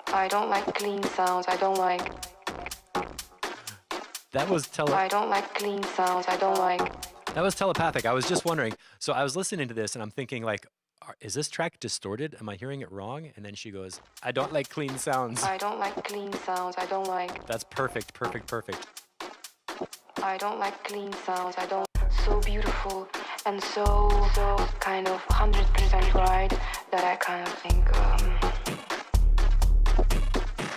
I don't like clean sounds. I don't like. That was I don't like clean sounds. I don't like. That was telepathic. I was just wondering. So I was listening to this and I'm thinking like, is this track distorted? Am I hearing it wrong? And then she goes, I don't like clean sounds. I don't like clean sounds. I don't like. That's perfect, perfect, perfect. I don't like clean sounds. I don't. So beautiful and so kind of 100% right that I kind of think,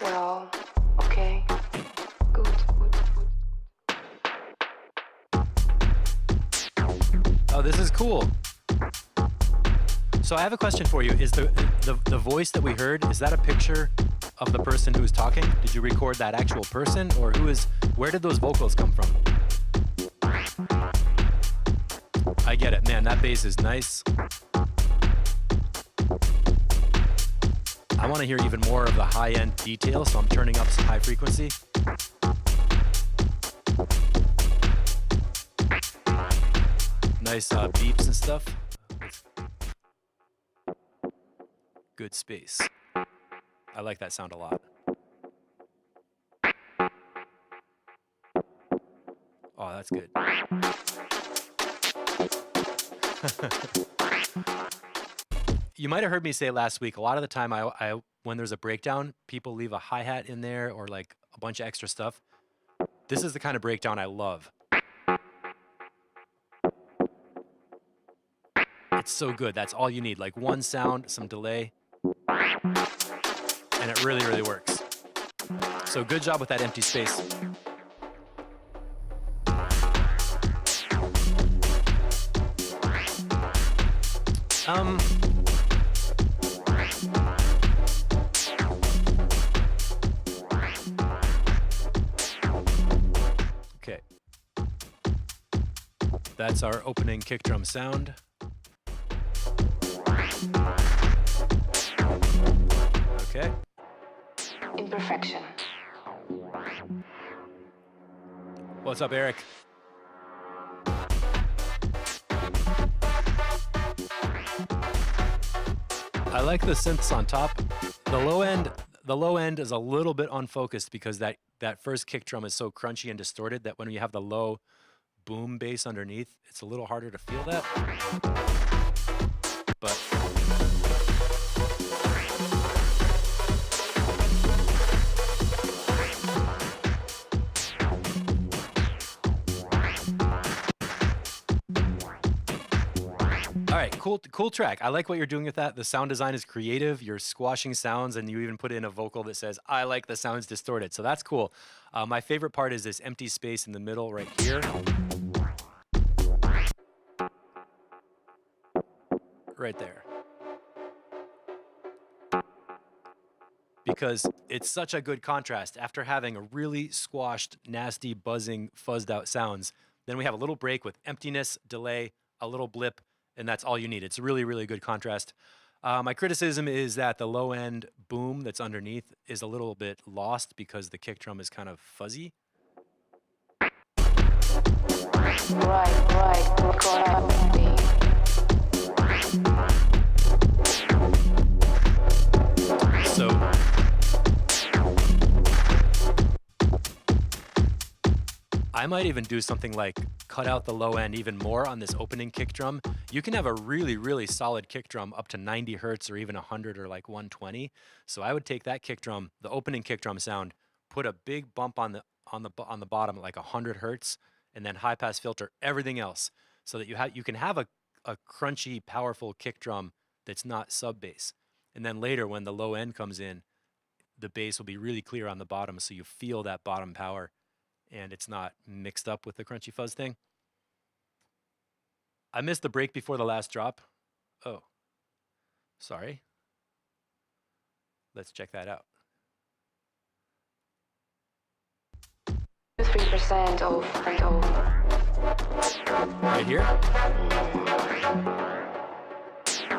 well, okay, good. Oh, this is cool. So I have a question for you. Is the voice that we heard, is that a picture of the person who's talking? Did you record that actual person, or where did those vocals come from? I get it, man, that bass is nice. I want to hear even more of the high-end detail, so I'm turning up some high frequency. Nice beeps and stuff. Good space. I like that sound a lot. Oh, that's good. You might have heard me say last week, a lot of the time I when there's a breakdown, people leave a hi-hat in there or like a bunch of extra stuff. This is the kind of breakdown I love. It's so good. That's all you need. Like one sound, some delay, and it really, really works. So good job with that empty space. Okay. That's our opening kick drum sound. Okay. Imperfection. What's up, Eric? I like the synths on top. The low end is a little bit unfocused because that first kick drum is so crunchy and distorted that when you have the low boom bass underneath, it's a little harder to feel that. But all right, cool track. I like what you're doing with that. The sound design is creative. You're squashing sounds, and you even put in a vocal that says, I like the sounds distorted. So that's cool. My favorite part is this empty space in the middle right here. Right there. Because it's such a good contrast. After having a really squashed, nasty, buzzing, fuzzed out sounds, then we have a little break with emptiness, delay, a little blip, and that's all you need. It's a really, really good contrast. My criticism is that the low end boom that's underneath is a little bit lost because the kick drum is kind of fuzzy. Right. So I might even do something like cut out the low end even more on this opening kick drum. You can have a really, really solid kick drum up to 90 hertz or even 100 or like 120. So I would take that kick drum, the opening kick drum sound, put a big bump on the bottom at like 100 hertz, and then high pass filter everything else, so that you can have a crunchy, powerful kick drum that's not sub bass. And then later when the low end comes in, the bass will be really clear on the bottom, so you feel that bottom power and it's not mixed up with the crunchy fuzz thing. I missed the break before the last drop. Oh, sorry. Let's check that out. 3% of Right here?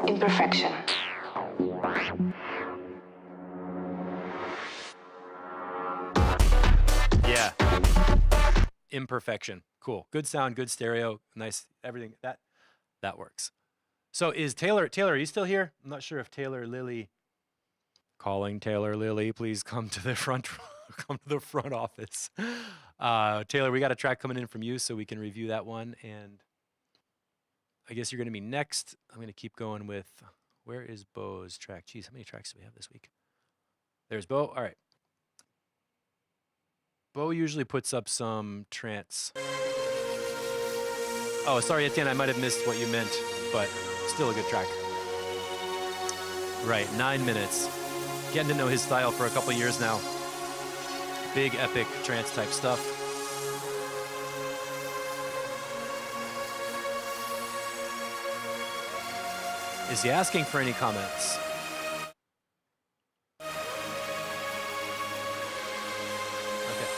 Imperfection. Yeah. Imperfection. Cool. Good sound, good stereo, nice everything. That works. So is Taylor, are you still here? I'm not sure if Taylor Lilly, calling Taylor Lilly, please come to the front office. Taylor, we got a track coming in from you so we can review that one. And I guess you're going to be next. I'm going to keep going with, where is Bo's track? Geez, how many tracks do we have this week? There's Bo. All right. Bo usually puts up some trance. Oh, sorry, Etienne, I might have missed what you meant, but still a good track. Right, 9 minutes. Getting to know his style for a couple years now. Big, epic, trance type stuff. Is he asking for any comments? Okay.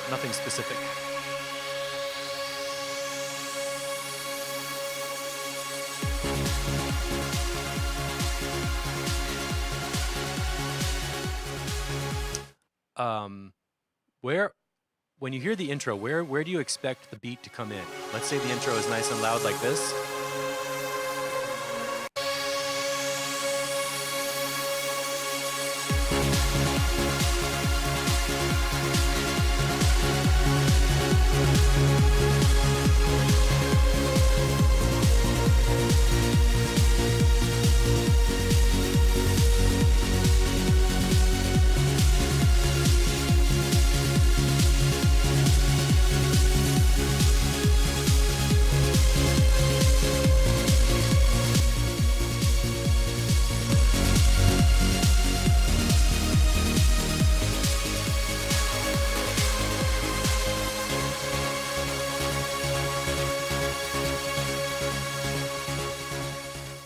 Nothing specific. When you hear the intro, where do you expect the beat to come in? Let's say the intro is nice and loud like this.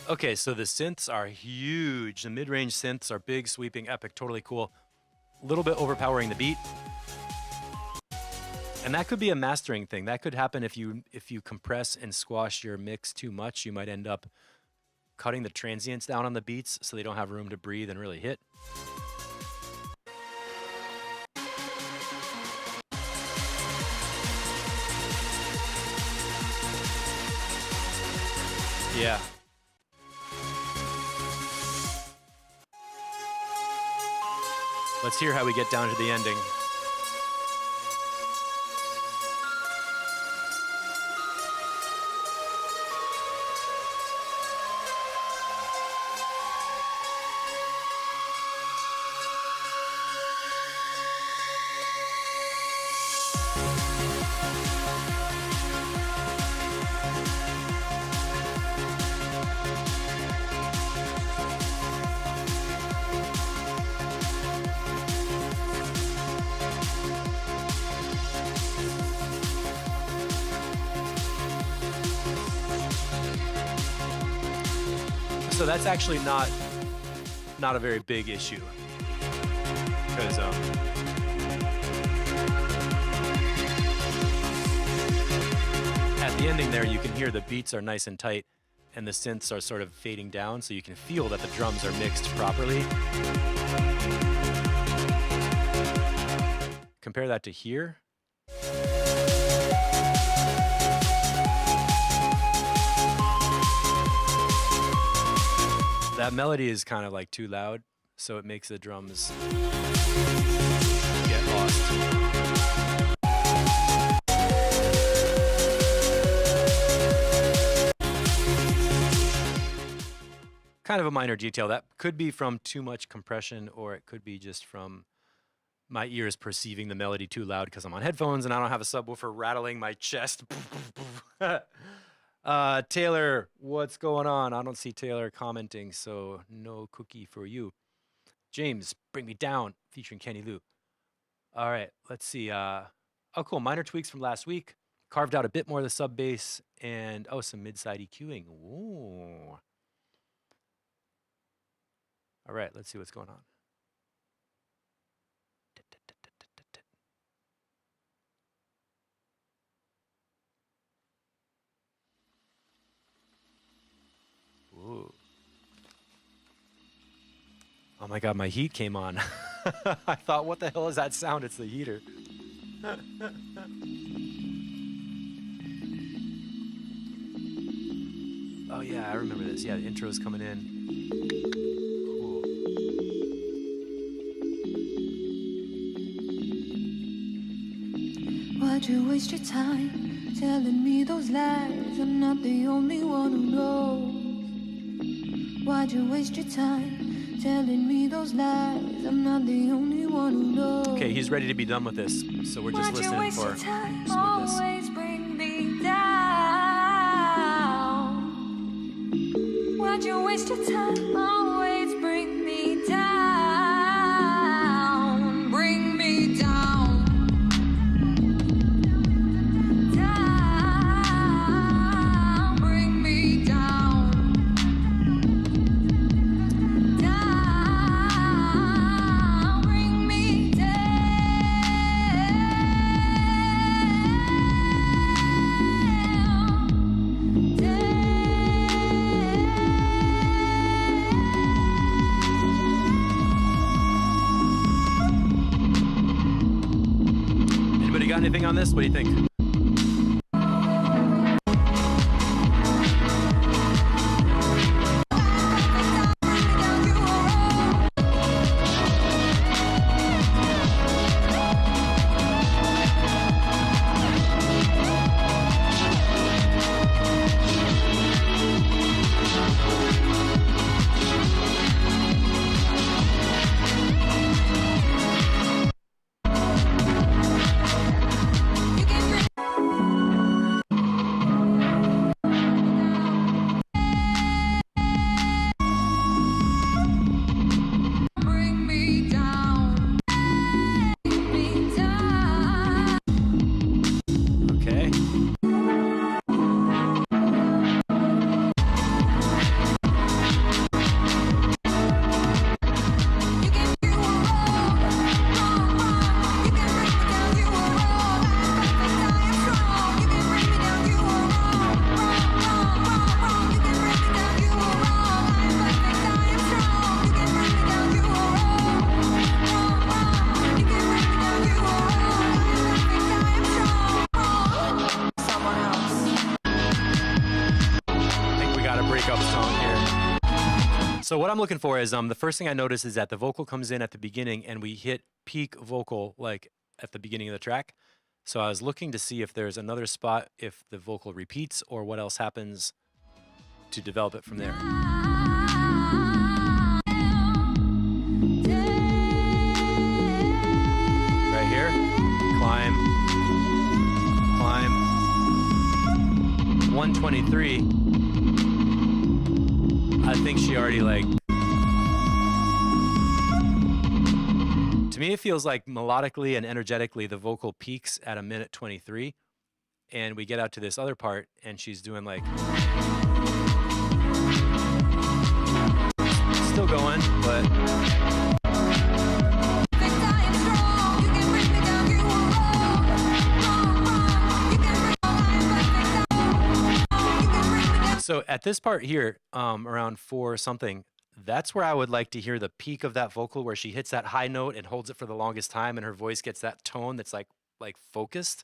Okay, so the synths are huge. The mid-range synths are big, sweeping, epic, totally cool. A little bit overpowering the beat. And that could be a mastering thing. That could happen if you compress and squash your mix too much. You might end up cutting the transients down on the beats so they don't have room to breathe and really hit. Yeah. Let's hear how we get down to the ending. So that's actually not a very big issue, because at the ending there you can hear the beats are nice and tight and the synths are sort of fading down, so you can feel that the drums are mixed properly. Compare that to here. That melody is kind of like too loud, so it makes the drums get lost. Kind of a minor detail. That could be from too much compression, or it could be just from my ears perceiving the melody too loud because I'm on headphones and I don't have a subwoofer rattling my chest. Taylor, what's going on? I don't see Taylor commenting, so no cookie for you. James, Bring Me Down, featuring Kenny Lou. All right, let's see. Oh, cool. Minor tweaks from last week. Carved out a bit more of the sub bass and, oh, some mid-side EQing. Ooh. All right, let's see what's going on. Oh my God, my heat came on. I thought, what the hell is that sound? It's the heater. Oh yeah, I remember this. Yeah, the intro's coming in. Cool. Why'd you waste your time telling me those lies? I'm not the only one who knows. Why'd you waste your time telling me those lies? I'm not the only one who knows. Okay, he's ready to be done with this, so we're just listening for smoothness. Always bring me down. Why'd you waste your time? Always bring me down. Bring me down. Down. Bring me down. Down. Bring me Anybody got anything on this? What do you think? bring me down. Bring me down. Okay. You can do wrong, wrong, wrong. You can bring me down, you were wrong. I am strong. You can bring me down, you were wrong, wrong, wrong, wrong, wrong. You can bring me down, you were wrong. I'm perfect, I am strong. You can bring me down, you were wrong, wrong, wrong. You can bring me down, you were wrong. I'm perfect, I am strong. Someone else. I think we got a breakup song here. So what I'm looking for is the first thing I notice is that the vocal comes in at the beginning and we hit peak vocal like at the beginning of the track. So I was looking to see if there's another spot, if the vocal repeats or what else happens to develop it from there. Right here, climb, climb. 123. I think she already to me it feels like melodically and energetically the vocal peaks at 1:23, and we get out to this other part and she's doing still going, but so at this part here, around 4 something, that's where I would like to hear the peak of that vocal where she hits that high note and holds it for the longest time and her voice gets that tone that's like focused.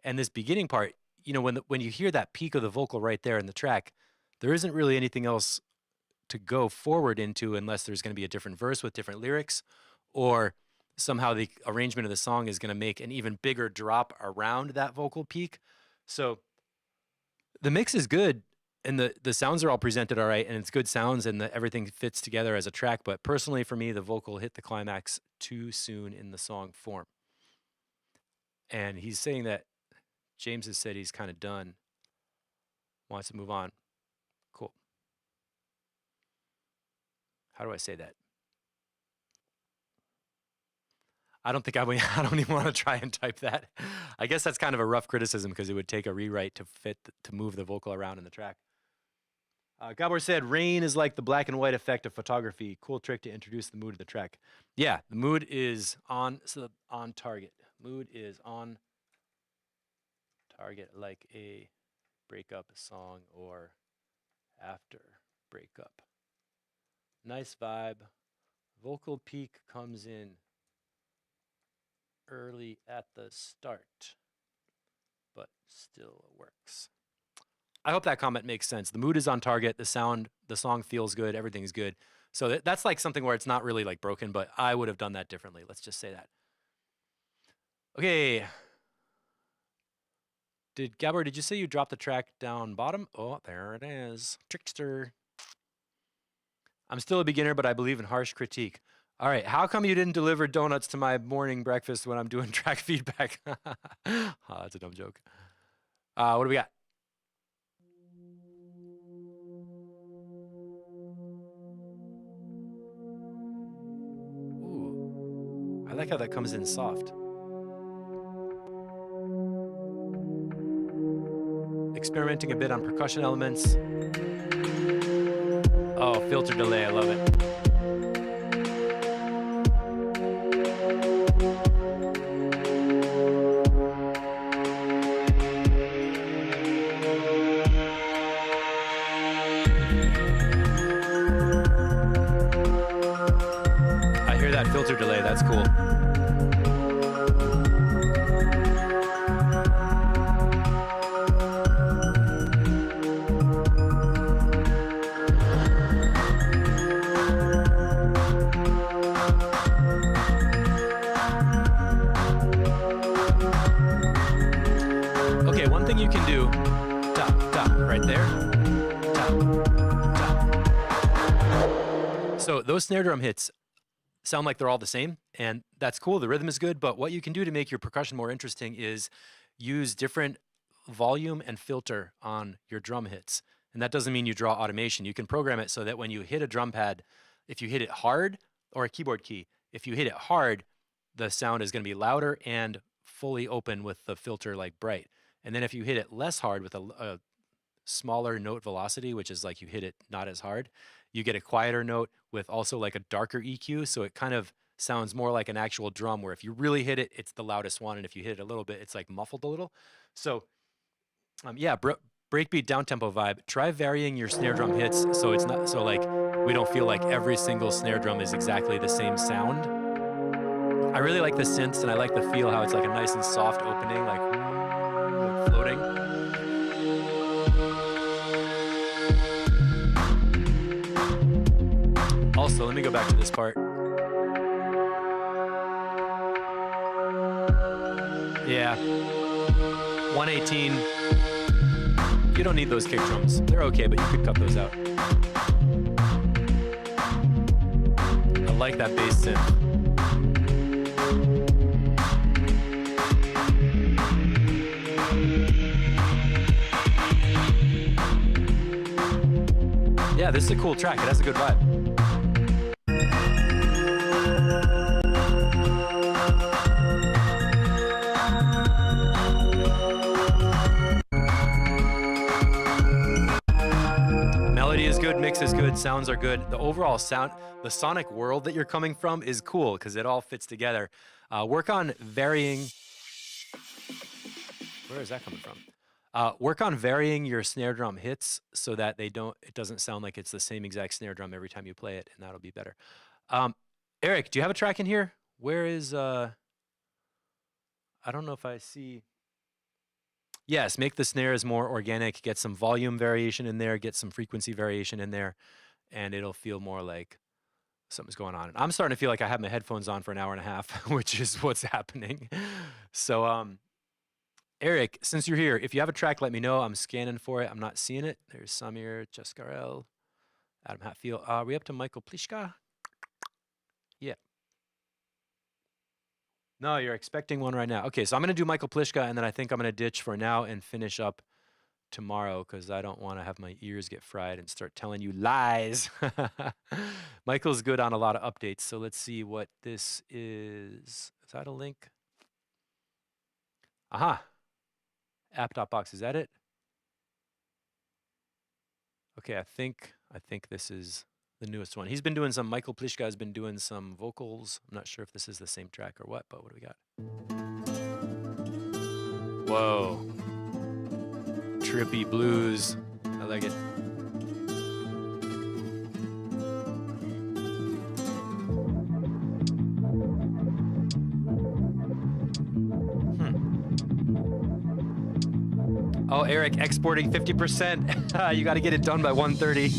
And this beginning part, when you hear that peak of the vocal right there in the track, there isn't really anything else to go forward into unless there's going to be a different verse with different lyrics, or somehow the arrangement of the song is going to make an even bigger drop around that vocal peak. So the mix is good and the sounds are all presented all right and it's good sounds and everything fits together as a track. But personally for me, the vocal hit the climax too soon in the song form. And he's saying that James has said he's kind of done, wants to move on. Cool. How do I say that? I don't think I don't even want to try and type that. I guess that's kind of a rough criticism because it would take a rewrite to move the vocal around in the track. Gabor said, rain is like the black and white effect of photography. Cool trick to introduce the mood of the track. Yeah, the mood is on target. Mood is on target like a breakup song or after breakup. Nice vibe, Vocal peak comes in early at the start, but still works. I hope that comment makes sense. The mood is on target. The song feels good. Everything's good. So that's like something where it's not really like broken, but I would have done that differently. Let's just say that. Okay. Gabor, did you say you dropped the track down bottom? Oh, there it is. Trickster. I'm still a beginner, but I believe in harsh critique. All right. How come you didn't deliver donuts to my morning breakfast when I'm doing track feedback? Oh, that's a dumb joke. What do we got? Ooh, I like how that comes in soft. Experimenting a bit on percussion elements. Oh, filter delay, I love it. I hear that filter delay, that's cool. Okay, one thing you can do, tap, tap, right there, tap, tap. So those snare drum hits sound like they're all the same, and that's cool. The rhythm is good, but what you can do to make your percussion more interesting is use different volume and filter on your drum hits. And that doesn't mean you draw automation. You can program it so that when you hit a drum pad, if you hit it hard, or a keyboard key, if you hit it hard, the sound is going to be louder and fully open with the filter like bright. And then if you hit it less hard with a smaller note velocity, which is like you hit it not as hard, you get a quieter note with also like a darker EQ. So it kind of sounds more like an actual drum where if you really hit it, it's the loudest one. And if you hit it a little bit, it's like muffled a little. So yeah, breakbeat downtempo vibe. Try varying your snare drum hits so it's not so like we don't feel like every single snare drum is exactly the same sound. I really like the synths and I like the feel how it's like a nice and soft opening, like floating. Also, let me go back to this part. Yeah. 118. You don't need those kick drums. They're okay, but you could cut those out. I like that bass synth. Yeah, this is a cool track. It has a good vibe. Melody is good, mix is good, sounds are good. The overall sound, the sonic world that you're coming from is cool because it all fits together. Work on varying. Where is that coming from? Work on varying your snare drum hits so that it doesn't sound like it's the same exact snare drum every time you play it, and that'll be better. Eric, do you have a track in here? Where is, I don't know if I see. Yes, make the snares more organic, get some volume variation in there, get some frequency variation in there, and it'll feel more like something's going on. And I'm starting to feel like I have my headphones on for an hour and a half, which is what's happening. So, Eric, since you're here, if you have a track, let me know. I'm scanning for it. I'm not seeing it. There's Samir Cheskarel, Adam Hatfield. Are we up to Michael Pliszka? Yeah. No, you're expecting one right now. Okay, so I'm going to do Michael Pliszka, and then I think I'm going to ditch for now and finish up tomorrow because I don't want to have my ears get fried and start telling you lies. Michael's good on a lot of updates, so let's see what this is. Is that a link? Aha. App.box, is that it? Okay, I think this is the newest one. He's been doing some, Michael Pliszka has been doing some vocals. I'm not sure if this is the same track or what, but what do we got? Whoa. Trippy blues. I like it. Oh, Eric, exporting 50%. You got to get it done by 1:30.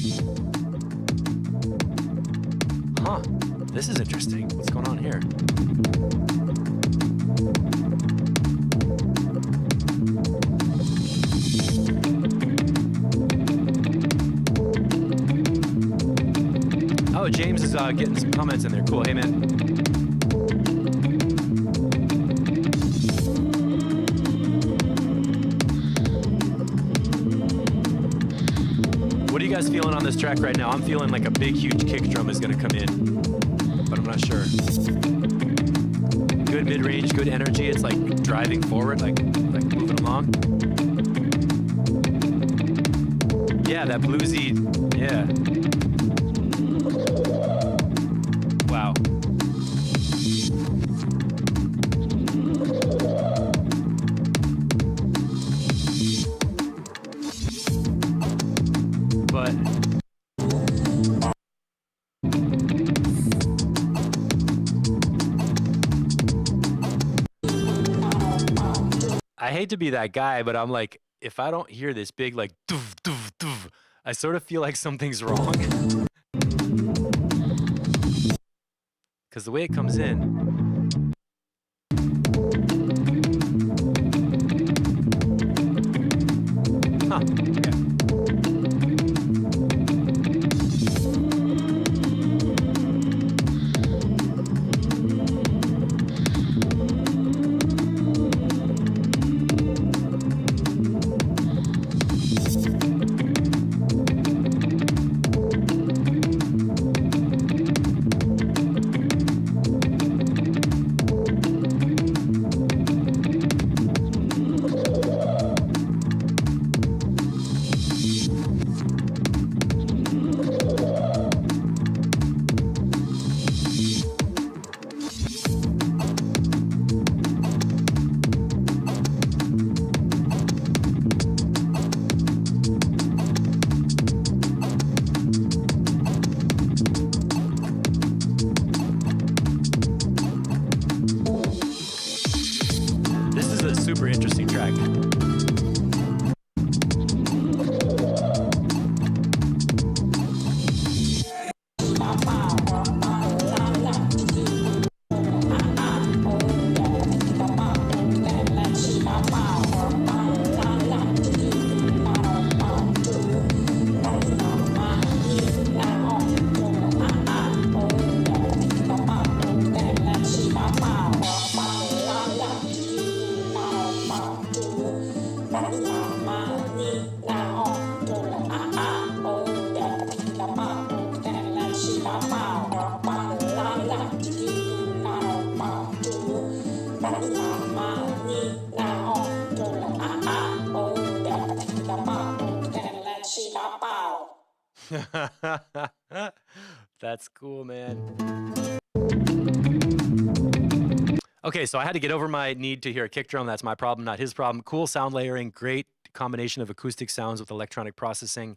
Huh. This is interesting. What's going on here? Oh, James is getting some comments in there. Cool. Hey, man. What are you guys feeling on this track right now? I'm feeling like a big, huge kick drum is going to come in, but I'm not sure. Good mid-range, good energy. It's like driving forward, like moving along. Yeah, that bluesy, yeah. Wow. But I hate to be that guy, but I'm like, if I don't hear this big like doof doof doof, I sort of feel like something's wrong. Because the way it comes in. Huh. Okay. This is a super interesting track. That's cool, man. Okay, so I had to get over my need to hear a kick drum. That's my problem, not his problem. Cool sound layering, great combination of acoustic sounds with electronic processing.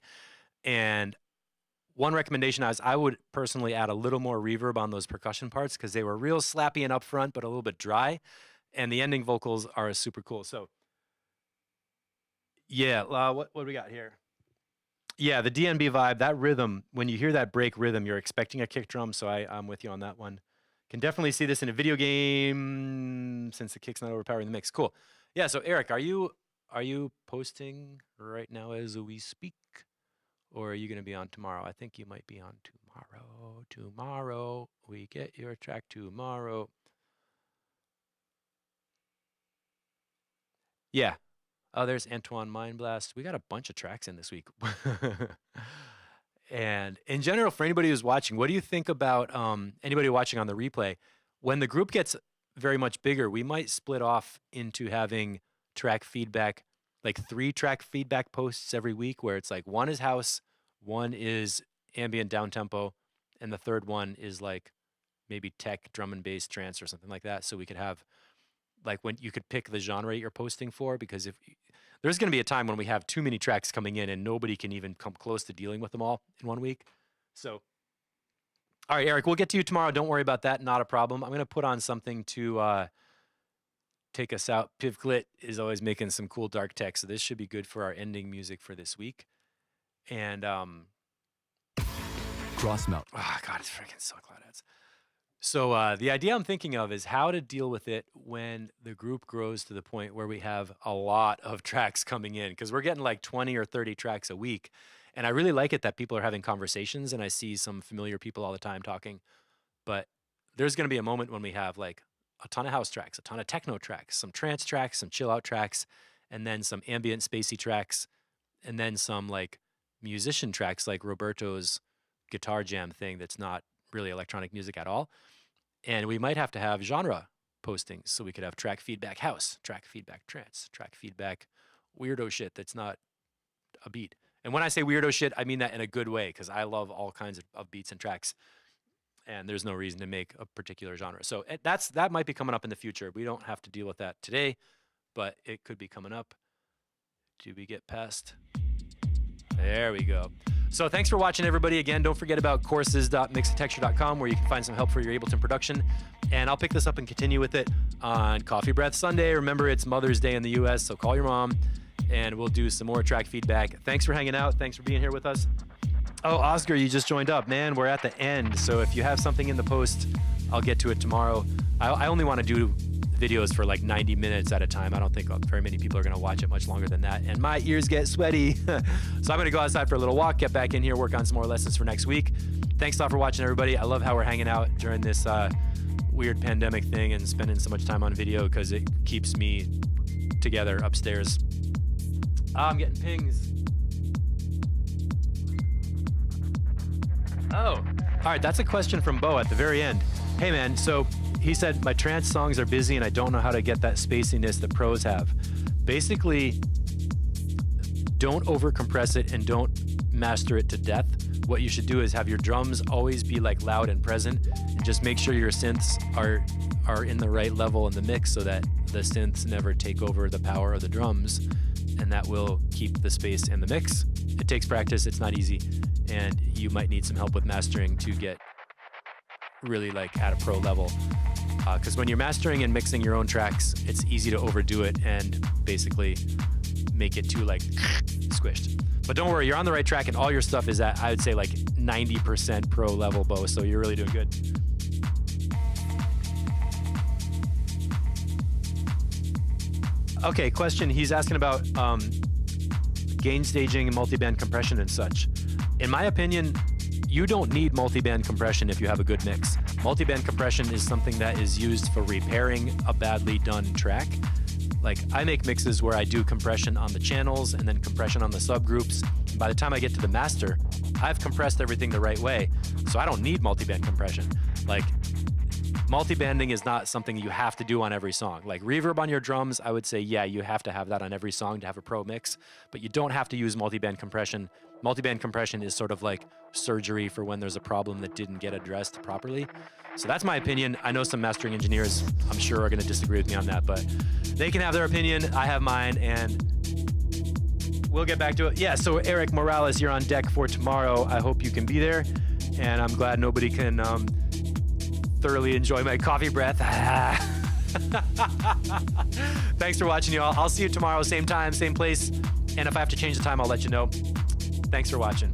And one recommendation is I would personally add a little more reverb on those percussion parts because they were real slappy and upfront, but a little bit dry. And the ending vocals are super cool. So, yeah, what do we got here? Yeah, the DNB vibe, that rhythm, when you hear that break rhythm, you're expecting a kick drum. So I'm with you on that one. Can definitely see this in a video game since the kick's not overpowering the mix. Cool. Yeah, so Eric, are you posting right now as we speak? Or are you going to be on tomorrow? I think you might be on tomorrow. Tomorrow. We get your track tomorrow. Yeah. Oh, there's Antoine Mind Blast. We got a bunch of tracks in this week. And in general, for anybody who's watching, what do you think about anybody watching on the replay? When the group gets very much bigger, we might split off into having track feedback, like 3 track feedback posts every week, where it's like one is house, one is ambient down tempo, and the third one is like maybe tech, drum and bass, trance, or something like that. So we could have like when you could pick the genre you're posting for, because if there's going to be a time when we have too many tracks coming in and nobody can even come close to dealing with them all in one week. So, all right, Eric, we'll get to you tomorrow. Don't worry about that. Not a problem. I'm going to put on something to take us out. Pivklit is always making some cool dark tech, so this should be good for our ending music for this week. And Crossmelt. oh god, it's freaking so cloud ads. So the idea I'm thinking of is how to deal with it when the group grows to the point where we have a lot of tracks coming in, because we're getting like 20 or 30 tracks a week. And I really like it that people are having conversations, and I see some familiar people all the time talking. But there's going to be a moment when we have like a ton of house tracks, a ton of techno tracks, some trance tracks, some chill out tracks, and then some ambient spacey tracks, and then some like musician tracks like Roberto's guitar jam thing that's not really electronic music at all. And we might have to have genre postings, so we could have track feedback house, track feedback trance, track feedback weirdo shit that's not a beat. And when I say weirdo shit, I mean that in a good way, because I love all kinds of beats and tracks, and there's no reason to make a particular genre. So that might be coming up in the future. We don't have to deal with that today, but it could be coming up. Do we get past? There we go. So thanks for watching, everybody. Again, don't forget about courses.mixedtexture.com, where you can find some help for your Ableton production. And I'll pick this up and continue with it on Coffee Breath Sunday. Remember, it's Mother's Day in the US, so call your mom, and we'll do some more track feedback. Thanks for hanging out. Thanks for being here with us. Oh, Oscar, you just joined up. Man, we're at the end. So if you have something in the post, I'll get to it tomorrow. I only want to do videos for like 90 minutes at a time. I don't think very many people are going to watch it much longer than that. And my ears get sweaty. So I'm going to go outside for a little walk, get back in here, work on some more lessons for next week. Thanks a lot for watching, everybody. I love how we're hanging out during this weird pandemic thing and spending so much time on video, because it keeps me together upstairs. I'm getting pings. Oh, all right. That's a question from Bo at the very end. Hey, man. So he said, my trance songs are busy and I don't know how to get that spaciness that pros have. Basically, don't over compress it and don't master it to death. What you should do is have your drums always be like loud and present, and just make sure your synths are in the right level in the mix, so that the synths never take over the power of the drums, and that will keep the space in the mix. It takes practice. It's not easy, and you might need some help with mastering to get really like at a pro level. Because when you're mastering and mixing your own tracks, it's easy to overdo it and basically make it too like squished. But don't worry, you're on the right track, and all your stuff is at, I would say, like 90% pro level, Bo. So you're really doing good. Okay, question. He's asking about gain staging and multiband compression and such. In my opinion, you don't need multiband compression if you have a good mix. Multiband compression is something that is used for repairing a badly done track. Like, I make mixes where I do compression on the channels and then compression on the subgroups. And by the time I get to the master, I've compressed everything the right way, so I don't need multiband compression. Like, multibanding is not something you have to do on every song. Like reverb on your drums, I would say, yeah, you have to have that on every song to have a pro mix, but you don't have to use multiband compression. Multiband compression is sort of like surgery for when there's a problem that didn't get addressed properly. So that's my opinion. I know some mastering engineers, I'm sure, are going to disagree with me on that, but they can have their opinion. I have mine, and we'll get back to it. Yeah, so Eric Morales, you're on deck for tomorrow. I hope you can be there, and I'm glad nobody can thoroughly enjoy my coffee breath. Thanks for watching, y'all. I'll see you tomorrow, same time, same place, and if I have to change the time, I'll let you know. Thanks for watching.